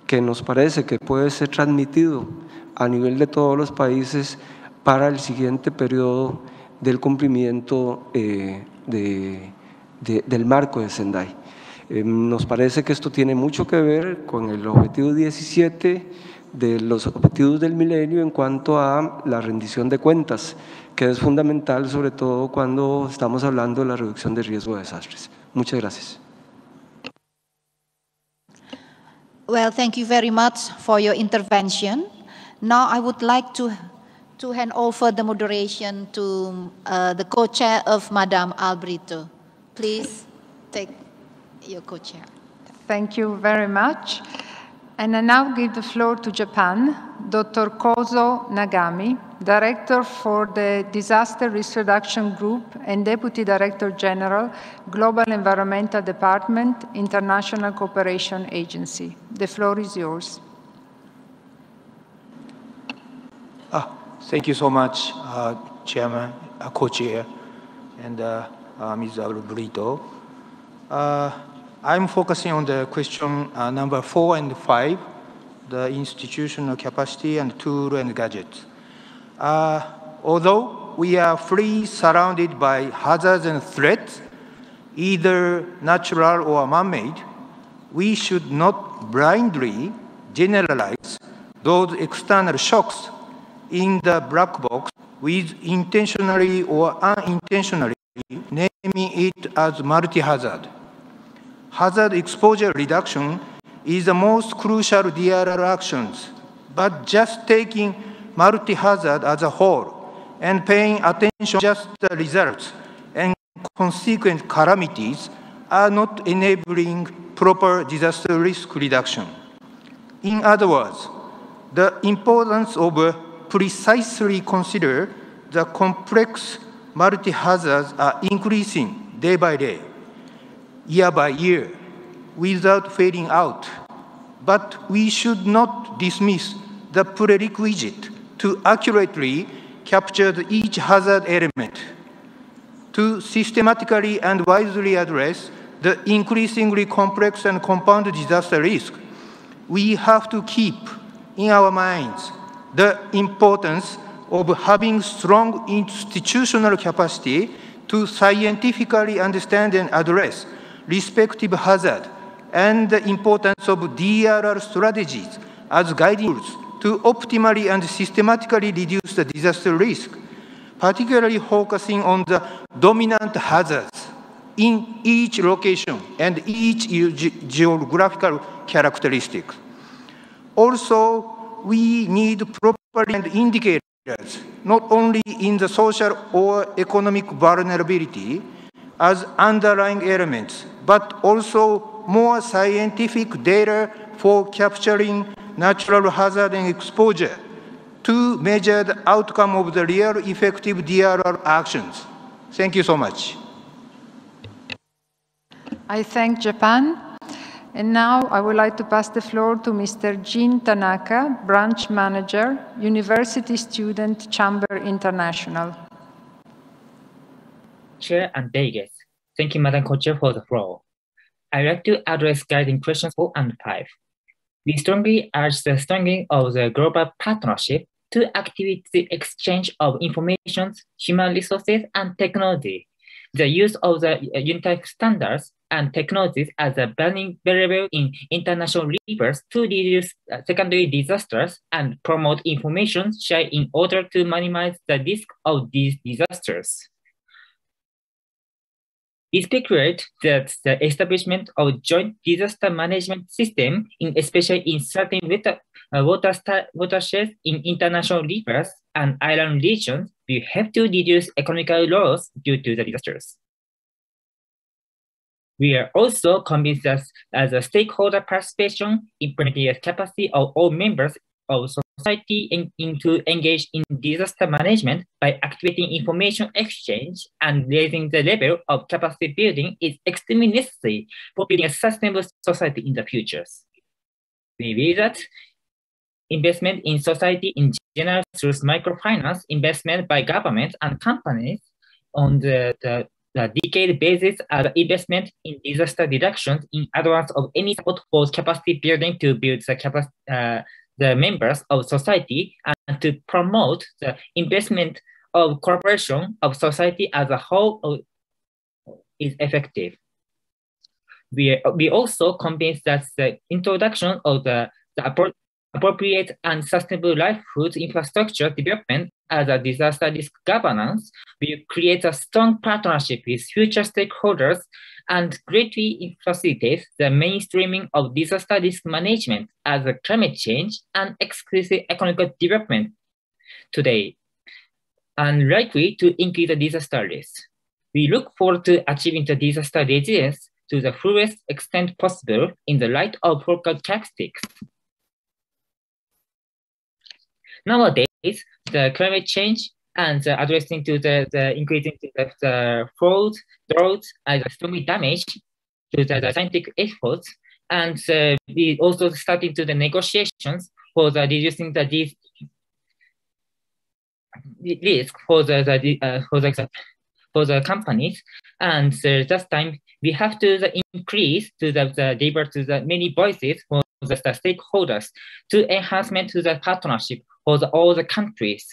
que nos parece que puede ser transmitido a nivel de todos los países para el siguiente periodo del cumplimiento del marco de Sendai. Nos parece que esto tiene mucho que ver con el objetivo 17 de los objetivos del milenio en cuanto a la rendición de cuentas, que es fundamental sobre todo cuando estamos hablando de la reducción de riesgo de desastres. Muchas gracias. Well, thank you very much for your intervention. Now I would like to hand over the moderation to the co-chair of Madame Albrito. Please take your co-chair. Thank you very much. And I now give the floor to Japan, Dr. Kozo Nagami, Director for the Disaster Risk Reduction Group and Deputy Director General, Global Environmental Department, International Cooperation Agency. The floor is yours. Thank you so much, Chairman, Co-Chair, and Ms. Albrito. I'm focusing on the question number 4 and 5, the institutional capacity and tool and gadgets. Although we are fully surrounded by hazards and threats, either natural or man-made, we should not blindly generalize those external shocks in the black box with intentionally or unintentionally naming it as multi-hazard. Hazard exposure reduction is the most crucial DRR actions, but just taking multi-hazard as a whole and paying attention just to the results and consequent calamities are not enabling proper disaster risk reduction. In other words, the importance of precisely consider the complex multi-hazards are increasing day by day, year by year, without fading out. But we should not dismiss the prerequisite to accurately capture each hazard element. To systematically and wisely address the increasingly complex and compound disaster risk, we have to keep in our minds the importance of having strong institutional capacity to scientifically understand and address respective hazard and the importance of DRR strategies as guiding rules to optimally and systematically reduce the disaster risk, particularly focusing on the dominant hazards in each location and each geographical characteristics. Also, we need proper indicators, not only in the social or economic vulnerability as underlying elements, but also more scientific data for capturing natural hazard and exposure to measure the outcome of the real effective DRR actions. Thank you so much. I thank Japan. And now I would like to pass the floor to Mr. Jin Tanaka, Branch Manager, University Student Chamber International. Chair and delegates, thank you, Madam Co-Chair, for the floor. I'd like to address guiding questions 4 and 5. We strongly urge the strengthening of the global partnership to activate the exchange of information, human resources, and technology. The use of the unified standards and technologies as a burning variable in international rivers to reduce secondary disasters and promote information sharing in order to minimize the risk of these disasters. We speculate that the establishment of joint disaster management system, especially in certain watersheds in international rivers and island regions, will help to reduce economic loss due to the disasters. We are also convinced that as a stakeholder participation, implementing the capacity of all members of society to engage in disaster management by activating information exchange and raising the level of capacity building is extremely necessary for building a sustainable society in the future. We believe that investment in society in general through microfinance investment by governments and companies on the decade basis as investment in disaster reduction in advance of any support for capacity building to build the members of society and to promote the investment of cooperation of society as a whole is effective. We also convinced that the introduction of the appropriate and sustainable livelihood infrastructure development as a disaster risk governance will create a strong partnership with future stakeholders and greatly facilitate the mainstreaming of disaster risk management as a climate change and exclusive economic development today, and likely to increase the disaster risk. We look forward to achieving the disaster resilience to the fullest extent possible in the light of local characteristics. Nowadays, the climate change and addressing to the increasing the flood, drought, and stormy damage to the scientific efforts, and we also starting to the negotiations for the reducing the risk for the companies, and this time we have to increase to deliver to the many voices for the stakeholders to enhancement to the partnership for all the countries.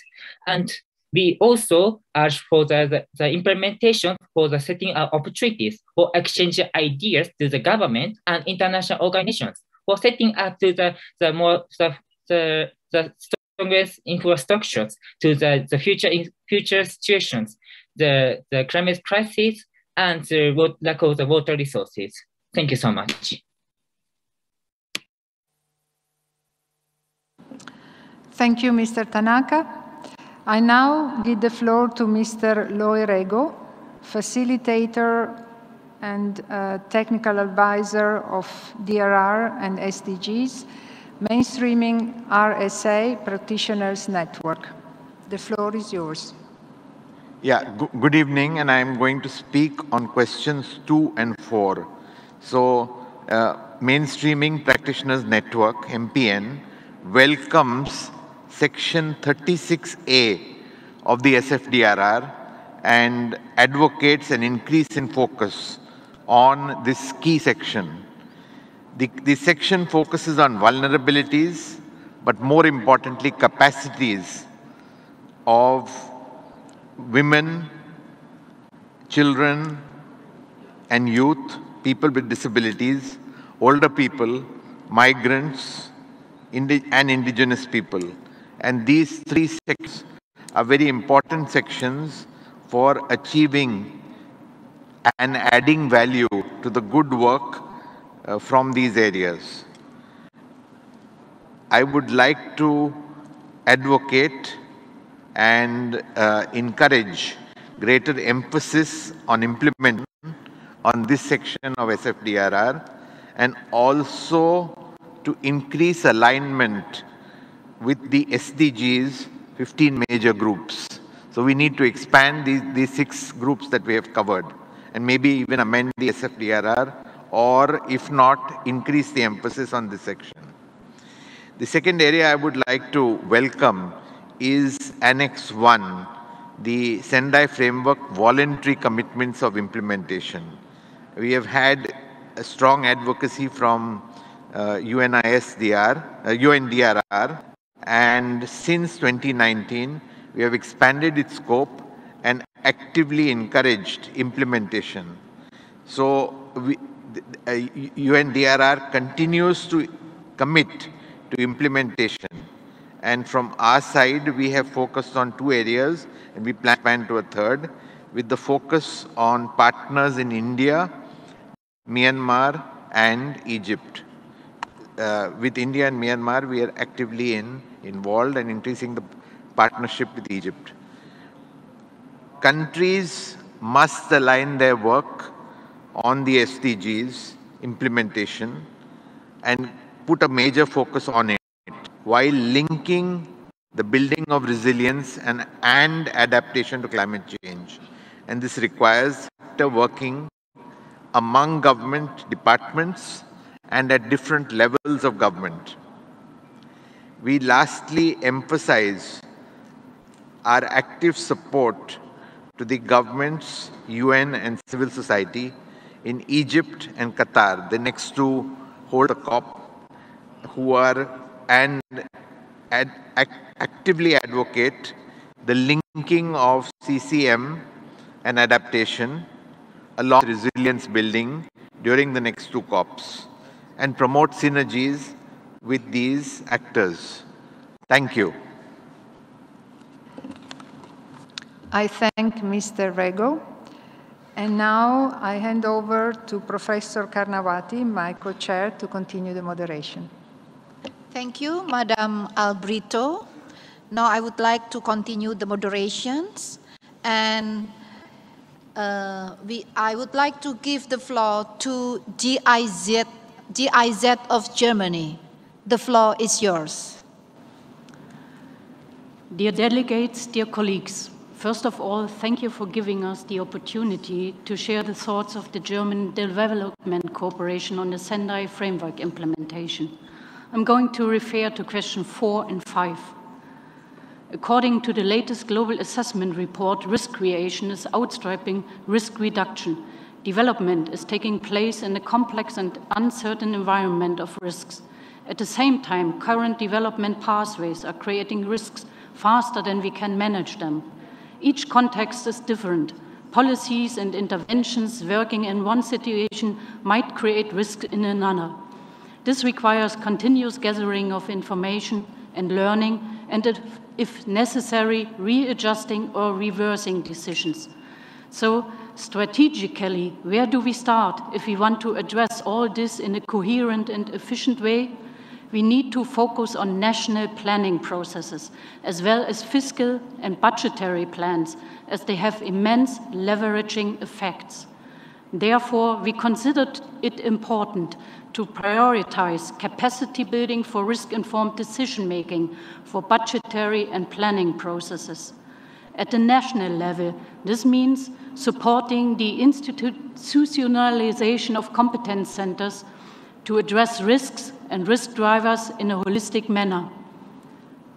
And we also urge for the implementation for the setting of opportunities for exchange ideas to the government and international organizations for setting up to the strongest infrastructures to the future situations, the climate crisis, and the lack of the water resources. Thank you so much. Thank you, Mr. Tanaka. I now give the floor to Mr. Loirego, facilitator and technical advisor of DRR and SDGs, Mainstreaming RSA Practitioners Network. The floor is yours. Yeah, good evening, and I'm going to speak on questions 2 and 4. So, Mainstreaming Practitioners Network, MPN, welcomes Section 36A of the SFDRR and advocates an increase in focus on this key section. This section focuses on vulnerabilities, but more importantly, capacities of women children and youth, people with disabilities, older people, migrants, and indigenous people. And these three sections are very important sections for achieving and adding value to the good work from these areas. I would like to advocate and encourage greater emphasis on implementation on this section of SFDRR, and also to increase alignment with the SDGs 15 major groups. So we need to expand these 6 groups that we have covered, and maybe even amend the SFDRR, or if not, increase the emphasis on this section. The second area I would like to welcome is Annex 1, the Sendai Framework Voluntary Commitments of Implementation. We have had a strong advocacy from UNDRR, and since 2019, we have expanded its scope and actively encouraged implementation. So UNDRR continues to commit to implementation. And from our side, we have focused on 2 areas, and we plan to expand to a third, with the focus on partners in India, Myanmar, and Egypt. With India and Myanmar, we are actively involved and increasing the partnership with Egypt. Countries must align their work on the SDGs implementation and put a major focus on it, while linking the building of resilience and adaptation to climate change. And this requires working among government departments and at different levels of government. We lastly emphasize our active support to the governments, UN and civil society in Egypt and Qatar, the next 2 hold a COP, who are actively advocate the linking of CCM and adaptation along with resilience building during the next 2 COPs, and promote synergies with these actors. Thank you. I thank Mr. Rego. And now I hand over to Professor Karnawati, my co-chair, to continue the moderation. Thank you, Madam Albrito. Now I would like to continue the moderations, and I would like to give the floor to GIZ of Germany. The floor is yours. Dear delegates, dear colleagues, first of all, thank you for giving us the opportunity to share the thoughts of the German Development Cooperation on the Sendai Framework implementation. I'm going to refer to question 4 and 5. According to the latest global assessment report, risk creation is outstripping risk reduction. Development is taking place in a complex and uncertain environment of risks. At the same time, current development pathways are creating risks faster than we can manage them. Each context is different. Policies and interventions working in one situation might create risk in another. This requires continuous gathering of information and learning, and if necessary, readjusting or reversing decisions. So, strategically, where do we start if we want to address all this in a coherent and efficient way? We need to focus on national planning processes, as well as fiscal and budgetary plans, as they have immense leveraging effects. Therefore, we considered it important to prioritize capacity building for risk-informed decision-making for budgetary and planning processes. At the national level, this means supporting the institutionalization of competence centers to address risks and risk drivers in a holistic manner.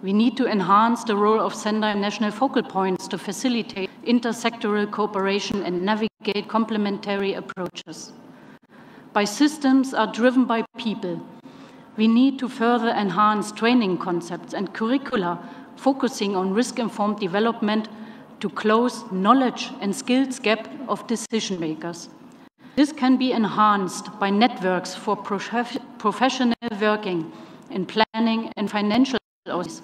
We need to enhance the role of Sendai national focal points to facilitate intersectoral cooperation and navigate complementary approaches. By systems are driven by people, we need to further enhance training concepts and curricula focusing on risk-informed development to close knowledge and skills gap of decision makers. This can be enhanced by networks for professional working in planning and financial areas,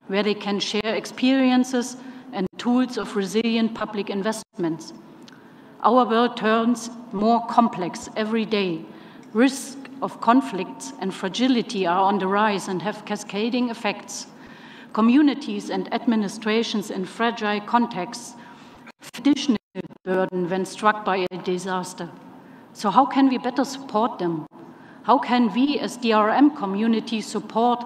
where they can share experiences and tools of resilient public investments. Our world turns more complex every day. Risks of conflicts and fragility are on the rise and have cascading effects. Communities and administrations in fragile contexts have additional burden when struck by a disaster. So how can we better support them? How can we as DRM community support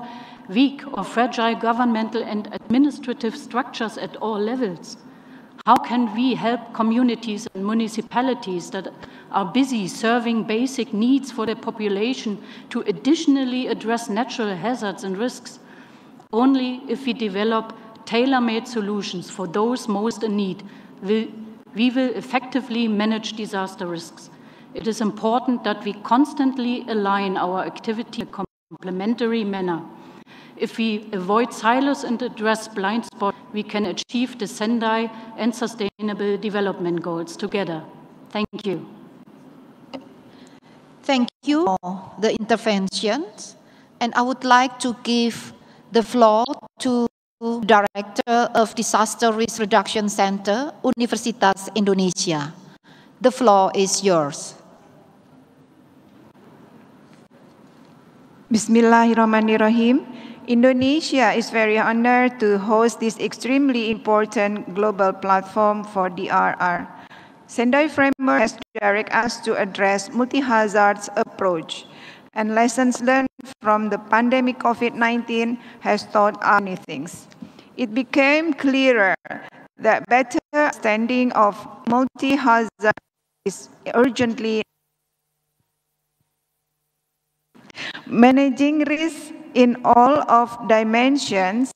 weak or fragile governmental and administrative structures at all levels? How can we help communities and municipalities that are busy serving basic needs for their population to additionally address natural hazards and risks? Only if we develop tailor-made solutions for those most in need we will effectively manage disaster risks. It is important that we constantly align our activity in a complementary manner. If we avoid silos and address blind spots, we can achieve the Sendai and Sustainable Development Goals together. Thank you. Thank you for the interventions. And I would like to give the floor to Director of Disaster Risk Reduction Center, Universitas Indonesia. The floor is yours. Bismillahirrahmanirrahim. Indonesia is very honored to host this extremely important global platform for DRR. Sendai Framework has directed us to address multi-hazards approach, and lessons learned from the pandemic COVID-19 has taught us many things. It became clearer that better understanding of multi-hazard is urgently managing risk in all of dimensions,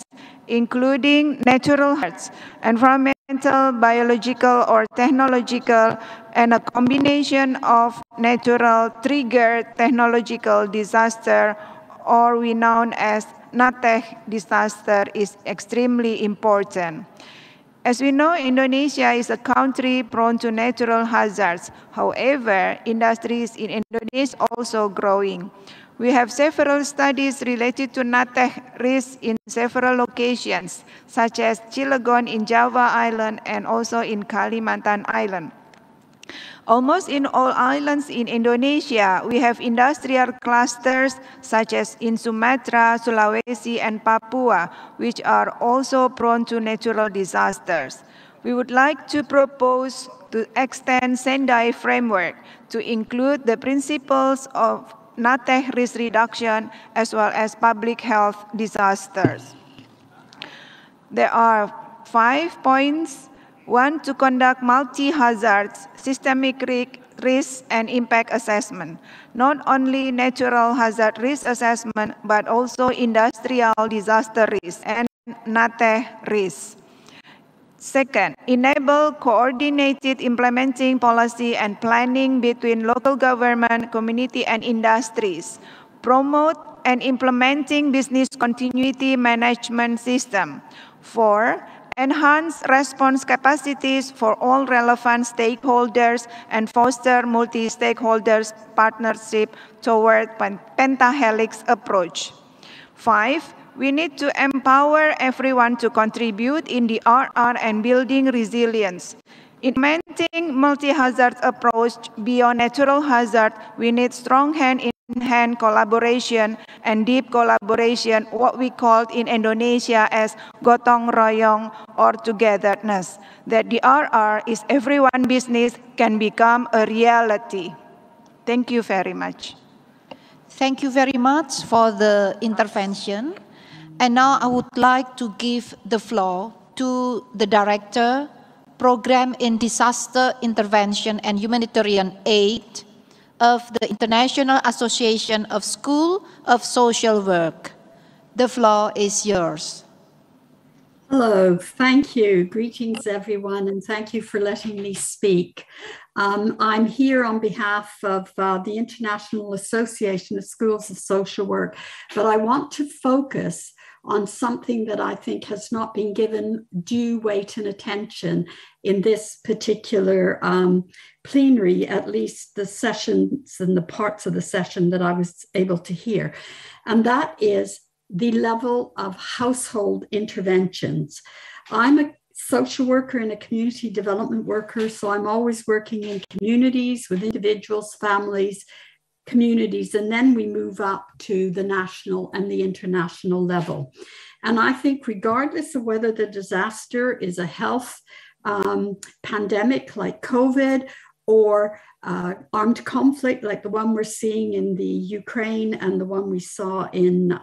including natural hazards, environmental, biological, or technological, and a combination of natural triggered technological disaster, or we known as NATEH disaster, is extremely important. As we know, Indonesia is a country prone to natural hazards. However, industries in Indonesia are also growing. We have several studies related to NATEH risks in several locations, such as Cilegon in Java Island and also in Kalimantan Island. Almost in all islands in Indonesia, we have industrial clusters such as in Sumatra, Sulawesi, and Papua, which are also prone to natural disasters. We would like to propose to extend Sendai Framework to include the principles of NATEH risk reduction as well as public health disasters. There are 5 points. 1, to conduct multi-hazards, systemic risk and impact assessment. Not only natural hazard risk assessment, but also industrial disaster risk and NATEH risk. Second, enable coordinated implementing policy and planning between local government, community, and industries. Promote and implementing business continuity management system. 4, enhance response capacities for all relevant stakeholders and foster multi-stakeholders partnership toward pentahelix approach. 5, we need to empower everyone to contribute in the RR and building resilience. Implementing multi-hazard approach beyond natural hazard, we need strong hand-in-hand collaboration and deep collaboration, what we call in Indonesia as gotong royong or togetherness, that the RR is everyone's business can become a reality. Thank you very much. Thank you very much for the intervention. And now I would like to give the floor to the Director, Program in Disaster Intervention and Humanitarian Aid of the International Association of School of Social Work. The floor is yours. Hello, thank you. Greetings, everyone, and thank you for letting me speak. I'm here on behalf of the International Association of Schools of Social Work, but I want to focus on something that I think has not been given due weight and attention in this particular plenary, at least the sessions and the parts of the session that I was able to hear. And that is the level of household interventions. I'm a social worker and a community development worker, so I'm always working in communities with individuals, families, communities, and then we move up to the national and the international level. And I think regardless of whether the disaster is a health pandemic like COVID or armed conflict like the one we're seeing in the Ukraine and the one we saw in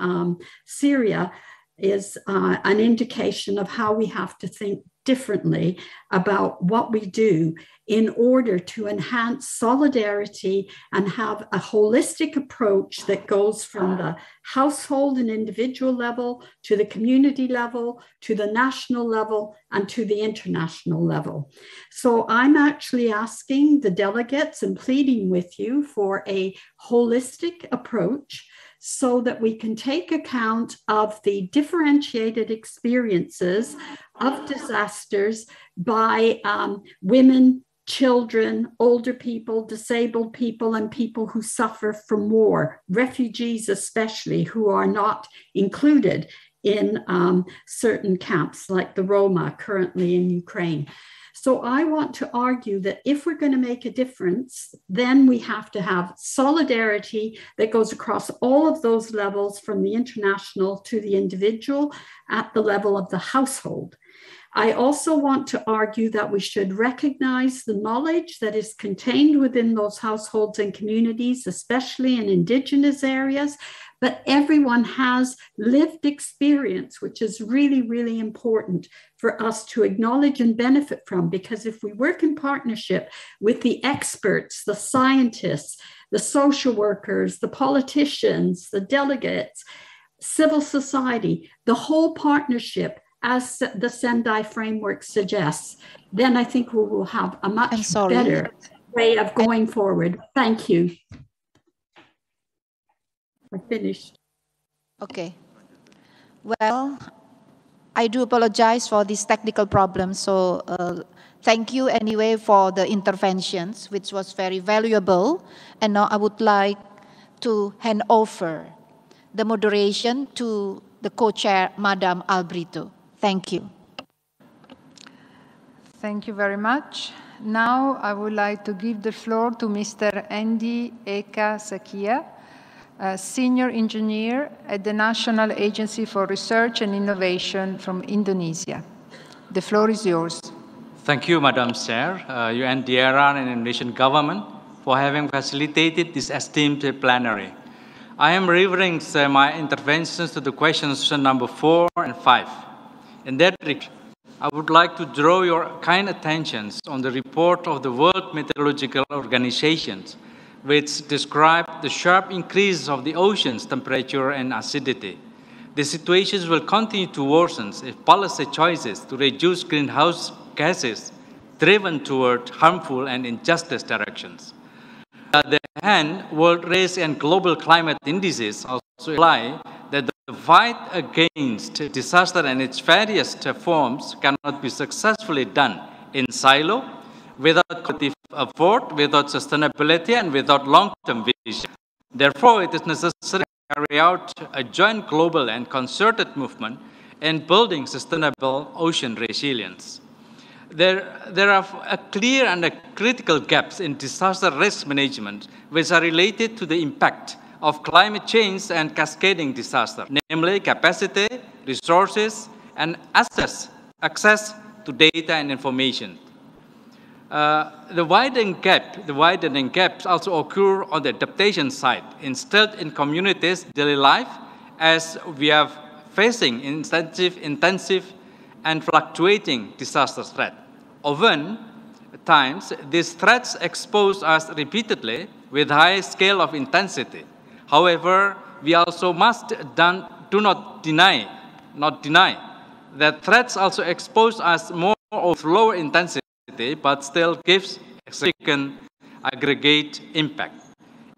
Syria, is an indication of how we have to think differently about what we do in order to enhance solidarity and have a holistic approach that goes from the household and individual level to the community level, to the national level, and to the international level. So I'm actually asking the delegates and pleading with you for a holistic approach so that we can take account of the differentiated experiences of disasters by women, children, older people, disabled people, and people who suffer from war, refugees especially, who are not included in certain camps like the Roma currently in Ukraine. So I want to argue that if we're going to make a difference, then we have to have solidarity that goes across all of those levels, from the international to the individual at the level of the household. I also want to argue that we should recognize the knowledge that is contained within those households and communities, especially in Indigenous areas, but everyone has lived experience, which is really, really important for us to acknowledge and benefit from, because if we work in partnership with the experts, the scientists, the social workers, the politicians, the delegates, civil society, the whole partnership, as the Sendai Framework suggests, then I think we will have a much better way of going forward. Thank you. I finished. Okay. Well, I do apologize for this technical problem. So thank you anyway for the interventions, which was very valuable. And now I would like to hand over the moderation to the co-chair, Madam Albrito. Thank you. Thank you very much. Now I would like to give the floor to Mr. Andy Eka Sakia, Senior Engineer at the National Agency for Research and Innovation from Indonesia. The floor is yours. Thank you, Madam Chair, UNDRR and Indonesian government for having facilitated this esteemed plenary. I am referring my interventions to the questions number 4 and 5. In that regard, I would like to draw your kind attention on the report of the World Meteorological Organization, which described the sharp increase of the ocean's temperature and acidity. The situation will continue to worsen if policy choices to reduce greenhouse gases driven toward harmful and injustice directions. On the other hand, world race and global climate indices also imply that the fight against disaster and its various forms cannot be successfully done in silo, without collective effort, without sustainability, and without long-term vision. Therefore, it is necessary to carry out a joint global and concerted movement in building sustainable ocean resilience. There are clear and critical gaps in disaster risk management which are related to the impact of climate change and cascading disaster, namely capacity, resources, and access to data and information. The widening gaps also occur on the adaptation side, instead in communities' daily life, as we are facing intensive and fluctuating disaster threat. Often times, these threats expose us repeatedly with high scale of intensity. However, we also not deny that threats also expose us more of lower intensity, but still gives a significant aggregate impact.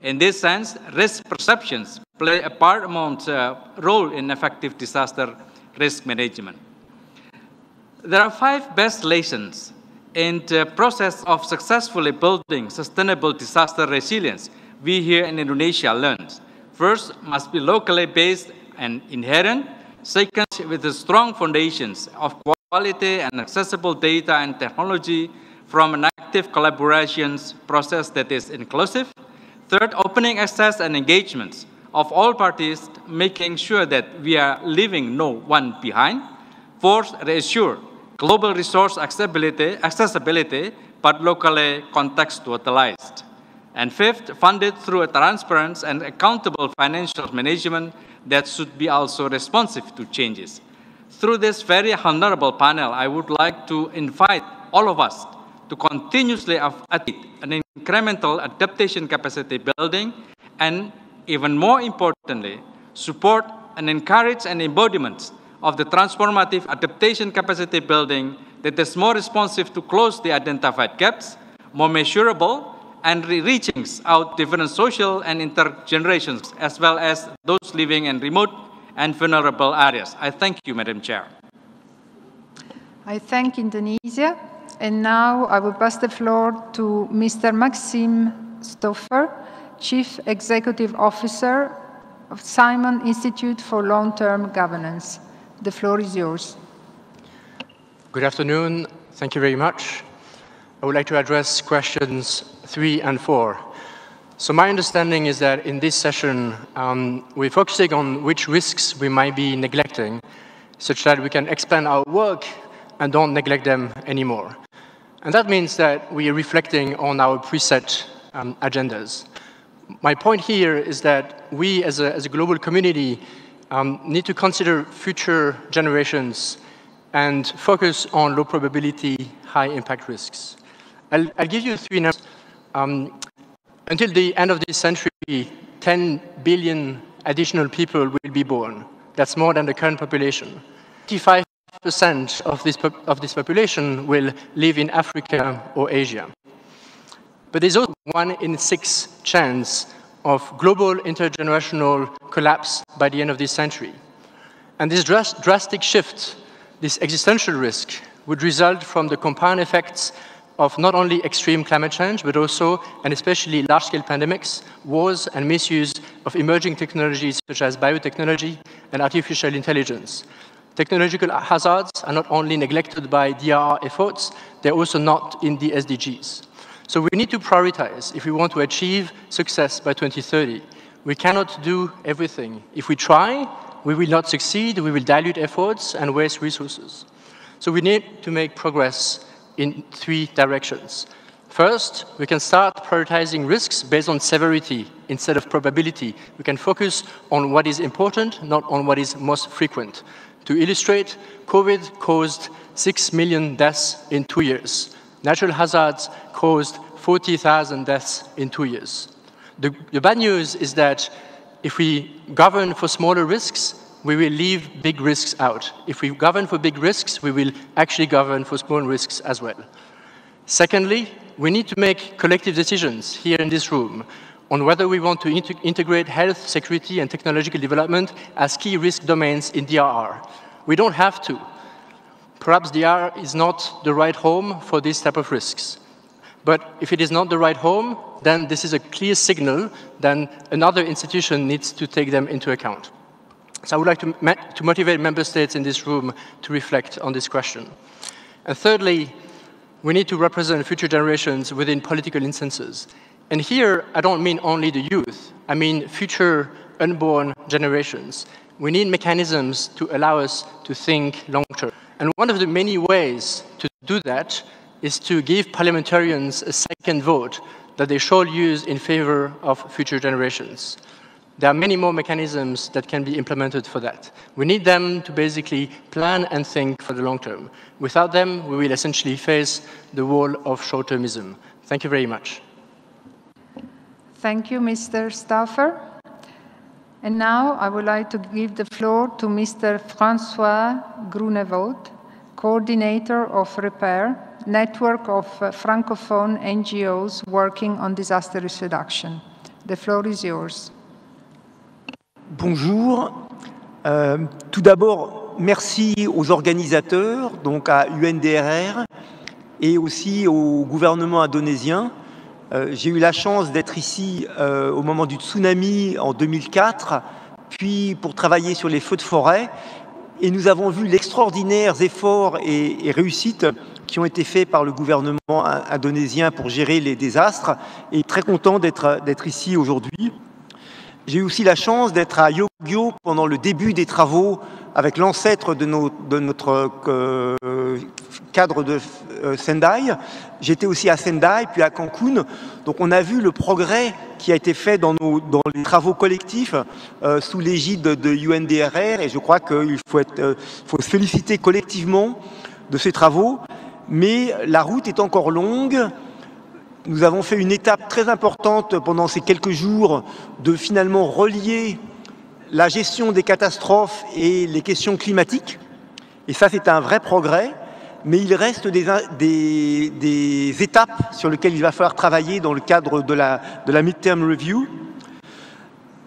In this sense, risk perceptions play a paramount role in effective disaster risk management. There are 5 best lessons in the process of successfully building sustainable disaster resilience we here in Indonesia learned. First, must be locally based and inherent. Second, with the strong foundations of quality and accessible data and technology from an active collaborations process that is inclusive. Third, opening access and engagements of all parties, making sure that we are leaving no one behind. Fourth, reassure global resource accessibility, but locally contextualized. And fifth, funded through a transparent and accountable financial management that should be also responsive to changes. Through this very honorable panel, I would like to invite all of us to continuously achieve an incremental adaptation capacity building, and even more importantly, support and encourage an embodiment of the transformative adaptation capacity building that is more responsive to close the identified gaps, more measurable, and reaching out different social and intergenerations, as well as those living in remote and vulnerable areas. I thank you, Madam Chair. I thank Indonesia. And now I will pass the floor to Mr. Maxime Stoffer, Chief Executive Officer of Simon Institute for Long-Term Governance. The floor is yours. Good afternoon. Thank you very much. I would like to address questions 3 and 4. So my understanding is that in this session, we're focusing on which risks we might be neglecting, such that we can expand our work and don't neglect them anymore. And that means that we are reflecting on our preset agendas. My point here is that we, as a global community, need to consider future generations and focus on low probability, high impact risks. I'll give you 3 numbers. Until the end of this century, 10 billion additional people will be born. That's more than the current population. 55% of this population will live in Africa or Asia. But there's also 1 in 6 chance of global intergenerational collapse by the end of this century. And this drastic shift, this existential risk, would result from the compound effects of not only extreme climate change, but also, and especially, large-scale pandemics, wars, and misuse of emerging technologies such as biotechnology and artificial intelligence. Technological hazards are not only neglected by DRR efforts, they're also not in the SDGs. So we need to prioritize if we want to achieve success by 2030. We cannot do everything. If we try, we will not succeed, we will dilute efforts and waste resources. So we need to make progress in 3 directions. First, we can start prioritizing risks based on severity instead of probability. We can focus on what is important, not on what is most frequent. To illustrate, COVID caused 6 million deaths in 2 years. Natural hazards caused 40,000 deaths in 2 years. The bad news is that if we govern for smaller risks, we will leave big risks out. If we govern for big risks, we will actually govern for small risks as well. Secondly, we need to make collective decisions here in this room on whether we want to integrate health, security, and technological development as key risk domains in DRR. We don't have to. Perhaps DRR is not the right home for this type of risks. But if it is not the right home, then this is a clear signal that another institution needs to take them into account. So I would like to motivate member states in this room to reflect on this question. And thirdly, we need to represent future generations within political instances. And here, I don't mean only the youth. I mean future unborn generations. We need mechanisms to allow us to think long-term. And one of the many ways to do that is to give parliamentarians a second vote that they shall use in favor of future generations. There are many more mechanisms that can be implemented for that. We need them to basically plan and think for the long term. Without them, we will essentially face the wall of short-termism. Thank you very much. Thank you, Mr. Stauffer. And now I would like to give the floor to Mr. François Grunevaud, Coordinator of REPAIR, network of Francophone NGOs working on disaster risk reduction. The floor is yours. Bonjour. Tout d'abord, merci aux organisateurs, donc à UNDRR et aussi au gouvernement indonésien. J'ai eu la chance d'être ici au moment du tsunami en 2004, puis pour travailler sur les feux de forêt. Et nous avons vu l'extraordinaires efforts et réussites qui ont été faits par le gouvernement indonésien pour gérer les désastres. Et très content d'être ici aujourd'hui. J'ai eu aussi la chance d'être à Yogyo pendant le début des travaux avec l'ancêtre de notre cadre de Sendai. J'étais aussi à Sendai, puis à Cancun. Donc on a vu le progrès qui a été fait dans les travaux collectifs sous l'égide de UNDRR. Et je crois qu'il faut se féliciter collectivement de ces travaux. Mais la route est encore longue. Nous avons fait une étape très importante pendant ces quelques jours de finalement relier la gestion des catastrophes et les questions climatiques. Et ça, c'est un vrai progrès. Mais il reste des étapes sur lesquelles il va falloir travailler dans le cadre de la Midterm Review.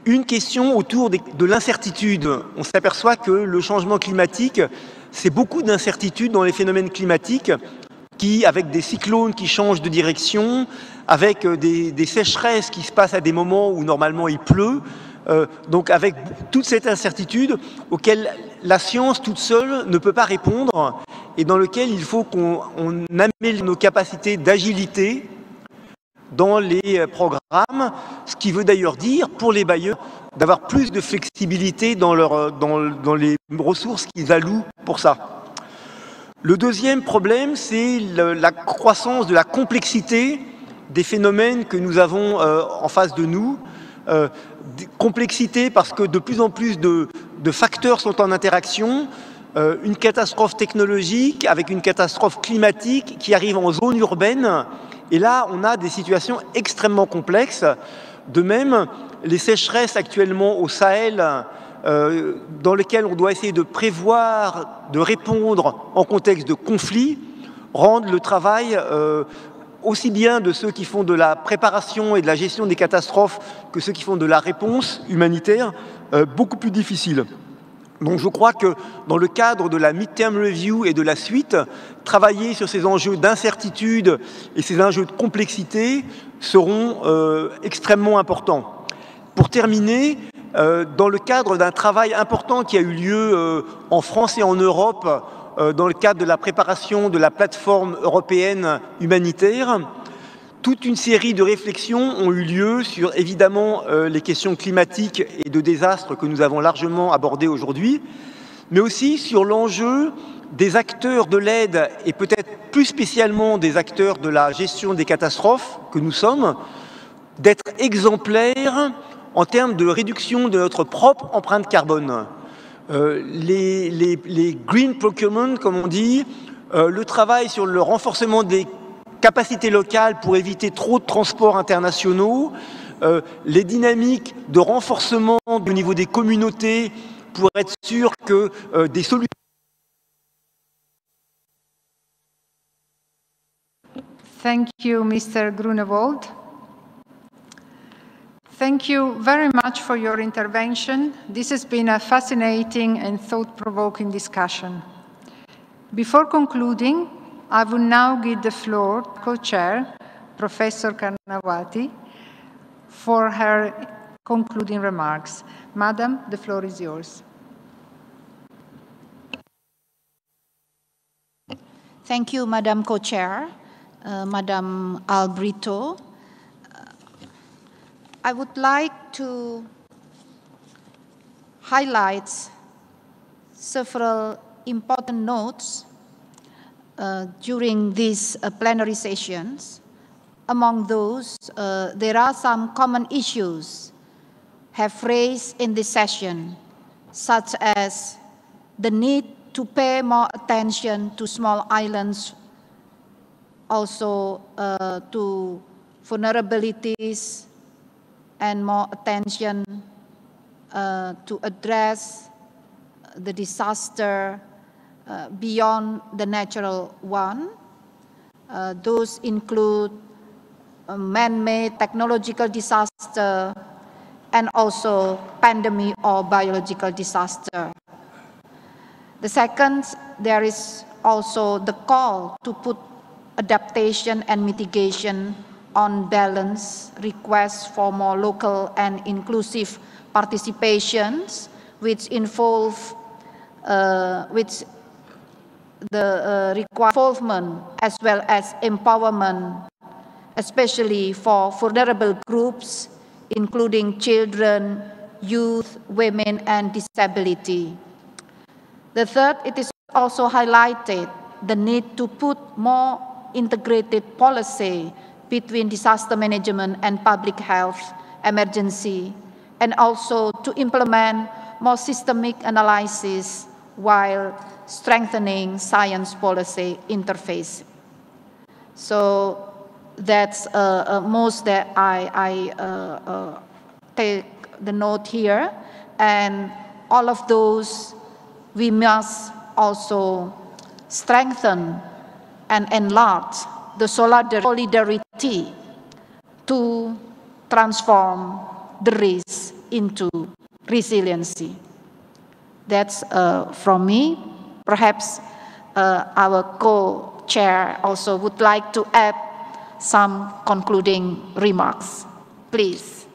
Une question autour de l'incertitude. On s'aperçoit que le changement climatique, c'est beaucoup d'incertitudes dans les phénomènes climatiques avec des cyclones qui changent de direction, avec des sécheresses qui se passent à des moments où normalement il pleut, donc avec toute cette incertitude auquel la science toute seule ne peut pas répondre et dans lequel il faut qu'on améliore nos capacités d'agilité dans les programmes, ce qui veut d'ailleurs dire pour les bailleurs d'avoir plus de flexibilité dans les ressources qu'ils allouent pour ça. Le deuxième problème, c'est la croissance de la complexité des phénomènes que nous avons en face de nous. Complexité parce que de plus en plus de facteurs sont en interaction. Une catastrophe technologique avec une catastrophe climatique qui arrive en zone urbaine. Et là, on a des situations extrêmement complexes. De même, les sécheresses actuellement au Sahel, dans lesquelles on doit essayer de prévoir, de répondre en contexte de conflit, rendent le travail aussi bien de ceux qui font de la préparation et de la gestion des catastrophes que ceux qui font de la réponse humanitaire beaucoup plus difficile. Donc je crois que dans le cadre de la Midterm Review et de la suite, travailler sur ces enjeux d'incertitude et ces enjeux de complexité seront extrêmement importants. Pour terminer, dans le cadre d'un travail important qui a eu lieu en France et en Europe, dans le cadre de la préparation de la plateforme européenne humanitaire, toute une série de réflexions ont eu lieu sur, évidemment, les questions climatiques et de désastres que nous avons largement abordées aujourd'hui, mais aussi sur l'enjeu des acteurs de l'aide et peut-être plus spécialement des acteurs de la gestion des catastrophes que nous sommes, d'être exemplaires en termes de réduction de notre propre empreinte carbone. Les green procurement, comme on dit, le travail sur le renforcement des capacités locales pour éviter trop de transports internationaux, les dynamiques de renforcement au niveau des communautés pour être sûr que des solutions. Thank you, Mr. Grunewald. Thank you very much for your intervention. This has been a fascinating and thought-provoking discussion. Before concluding, I will now give the floor to co-chair, Professor Karnawati, for her concluding remarks. Madam, the floor is yours. Thank you, Madam Co-Chair, Madam Albrito. I would like to highlight several important notes during these plenary sessions. Among those, there are some common issues have raised in this session, such as the need to pay more attention to small islands, also to vulnerabilities, and more attention to address the disaster beyond the natural one. Those include man-made technological disaster, and also pandemic or biological disaster. The second, there is also the call to put adaptation and mitigation on balance, requests for more local and inclusive participations, which involve involvement as well as empowerment, especially for vulnerable groups, including children, youth, women, and disability. The third, it is also highlighted the need to put more integrated policy between disaster management and public health emergency, and also to implement more systemic analysis while strengthening science policy interface. So that's most that I take the note here, and all of those we must also strengthen and enlarge the solidarity to transform the risk into resiliency. That's from me. Perhaps our co-chair also would like to add some concluding remarks. Please.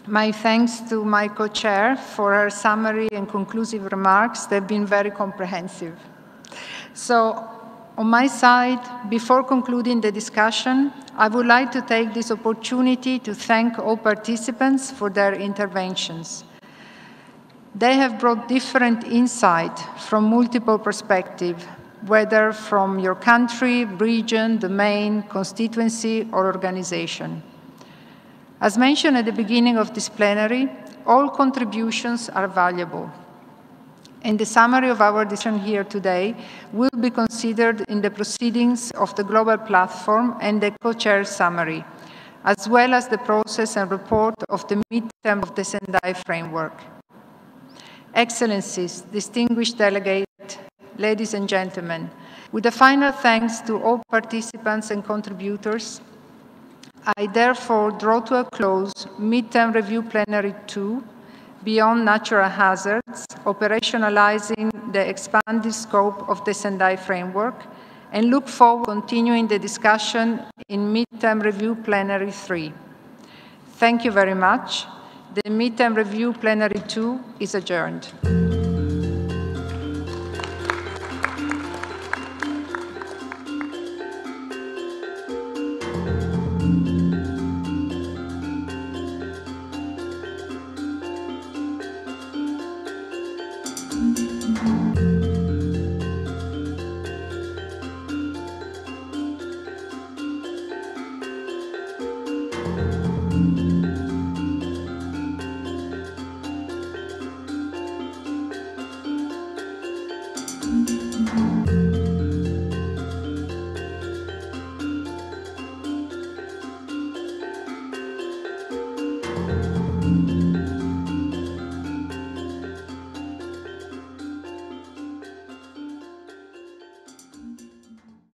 My thanks to my co-chair for her summary and conclusive remarks. They've been very comprehensive. So, on my side, before concluding the discussion, I would like to take this opportunity to thank all participants for their interventions. They have brought different insight from multiple perspectives, whether from your country, region, domain, constituency, or organization. As mentioned at the beginning of this plenary, all contributions are valuable. And the summary of our discussion here today will be considered in the proceedings of the Global Platform and the co-chair summary, as well as the process and report of the midterm of the Sendai Framework. Excellencies, distinguished delegates, ladies and gentlemen, with a final thanks to all participants and contributors, I therefore draw to a close Midterm Review Plenary 2, Beyond Natural Hazards, Operationalizing the Expanded Scope of the Sendai Framework, and look forward to continuing the discussion in Midterm Review Plenary 3. Thank you very much. The Midterm Review Plenary 2 is adjourned.